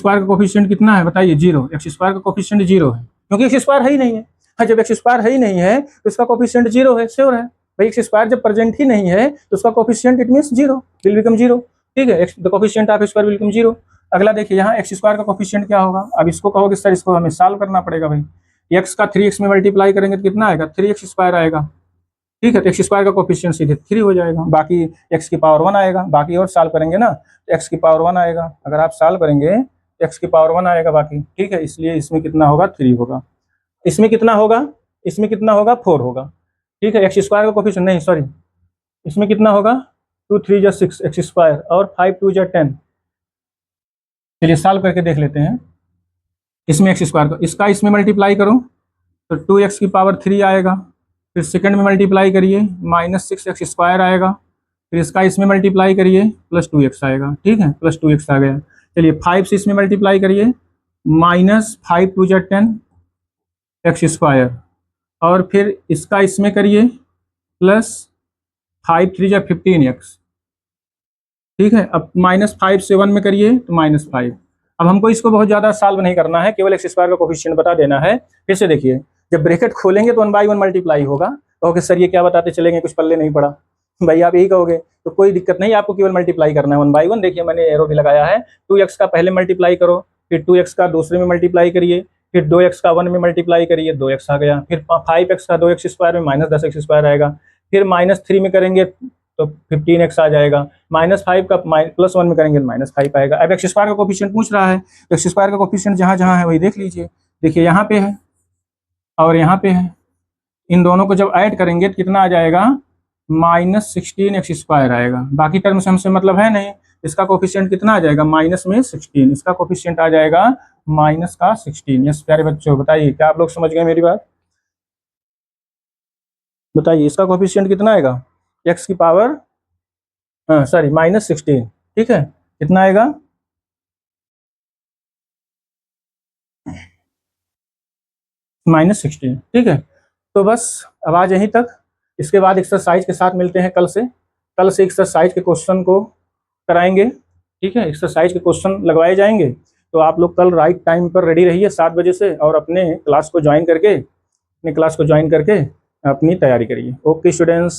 का कोफिशिएंट कितना है बताइए, 0। x² का कोफिशिएंट 0 है, क्योंकि x² है ही नहीं है। हाँ, जब x² है ही नहीं है तो इसका कोफिशिएंट 0 है, श्योर है भाई। x² जब प्रेजेंट ही नहीं है तो उसका coefficient it means 0 will become 0, ठीक है, the coefficient of x² will become 0। अगला देखिए यहाँ एक्स स्क्वायर का कोफिशिएंट क्या होगा। अब इसको कहोगे सर इसको हमें सॉल्व करना पड़ेगा भाई। एक्स का 3x में मल्टीप्लाई करेंगे तो कितना आएगा, 3x स्क्वायर आएगा। ठीक है, तो एक्स स्क्वायर का कोफिशिएंट सीधे 3 हो जाएगा, बाकी एक्स की पावर 1 आएगा। बाकी और सॉल्व करेंगे ना तो एक्स की पावर 1 आएगा। अगर आप सॉल्व करेंगे तो एक्स की पावर 1 आएगा बाकी। ठीक है, इसलिए इसमें कितना होगा, 3 होगा। इसमें कितना होगा, इसमें कितना होगा, 4 होगा। ठीक है, एक्स स्क्वायर का कोफिशिएंट नहीं सॉरी, इसमें कितना होगा, 2 3 जा 6 एक्स स्क्वायर और 5 2 जा 10। चलिए सॉल्व करके देख लेते हैं। इसमें एक्स स्क्वायर का, इसका इसमें मल्टीप्लाई करो तो 2x की पावर 3 आएगा। फिर सेकंड में मल्टीप्लाई करिए -6 एक्स स्क्वायर आएगा। फिर इसका इसमें मल्टीप्लाई करिए +2x आएगा। ठीक है, +2x आ गया। चलिए 5 से इसमें मल्टीप्लाई करिए -5 2 जा 10 एक्स स्क्वायर, और फिर इसका इसमें करिए +5 3 जा 15x। ठीक है, अब -5 से 1 में करिए तो -5। अब हमको इसको बहुत ज़्यादा सॉल्व नहीं करना है, केवल एक्स स्क्वायर का कोफिशिएंट बता देना है। फिर से देखिए, जब ब्रैकेट खोलेंगे तो 1 बाई 1 मल्टीप्लाई होगा। कहोगे सर ये क्या बताते चलेंगे, कुछ पल्ले नहीं पड़ा। भाई आप यही कहोगे तो कोई दिक्कत नहीं, आपको केवल मल्टीप्लाई करना है 1 बाई 1। देखिए मैंने एरो भी लगाया है। 2x का पहले मल्टीप्लाई करो, फिर 2x का दूसरे में मल्टीप्लाई करिए, फिर 2x का 1 में मल्टीप्लाई करिए, 2x आ गया। फिर 5x का 2x स्क्वायर में -10x स्क्वायर आएगा। फिर -3 में करेंगे तो 15x आ जाएगा। -5 का +1 में करेंगे तो -5 आएगा। अब एक्स स्क्वायर का कोफिशिएंट पूछ रहा है, तो एक्स स्क्वायर का कोफिशिएंट जहाँ जहाँ है वही देख लीजिए। देखिए यहाँ पे है और यहाँ पे है, इन दोनों को जब ऐड करेंगे तो कितना आ जाएगा, -16 एक्स स्क्वायर आएगा। बाकी टर्म से हमसे मतलब है नहीं। इसका कोफिशिएंट कितना आ जाएगा, -16। इसका कोफिशिएंट आ जाएगा -16। यस प्यारे बच्चों, बताइए क्या आप लोग समझ गए मेरी बात, बताइए इसका कोफिशिएंट कितना आएगा, एक्स की पावर सॉरी -16। ठीक है, कितना आएगा, -16। ठीक है, तो बस अब आज यहीं तक। इसके बाद एक्सरसाइज के साथ मिलते हैं कल से। कल से एक्सरसाइज के क्वेश्चन को कराएंगे। ठीक है, एक्सरसाइज के क्वेश्चन लगवाए जाएंगे। तो आप लोग कल राइट टाइम पर रेडी रहिए 7 बजे से, और अपने क्लास को ज्वाइन करके अपनी तैयारी करिए। Okay students.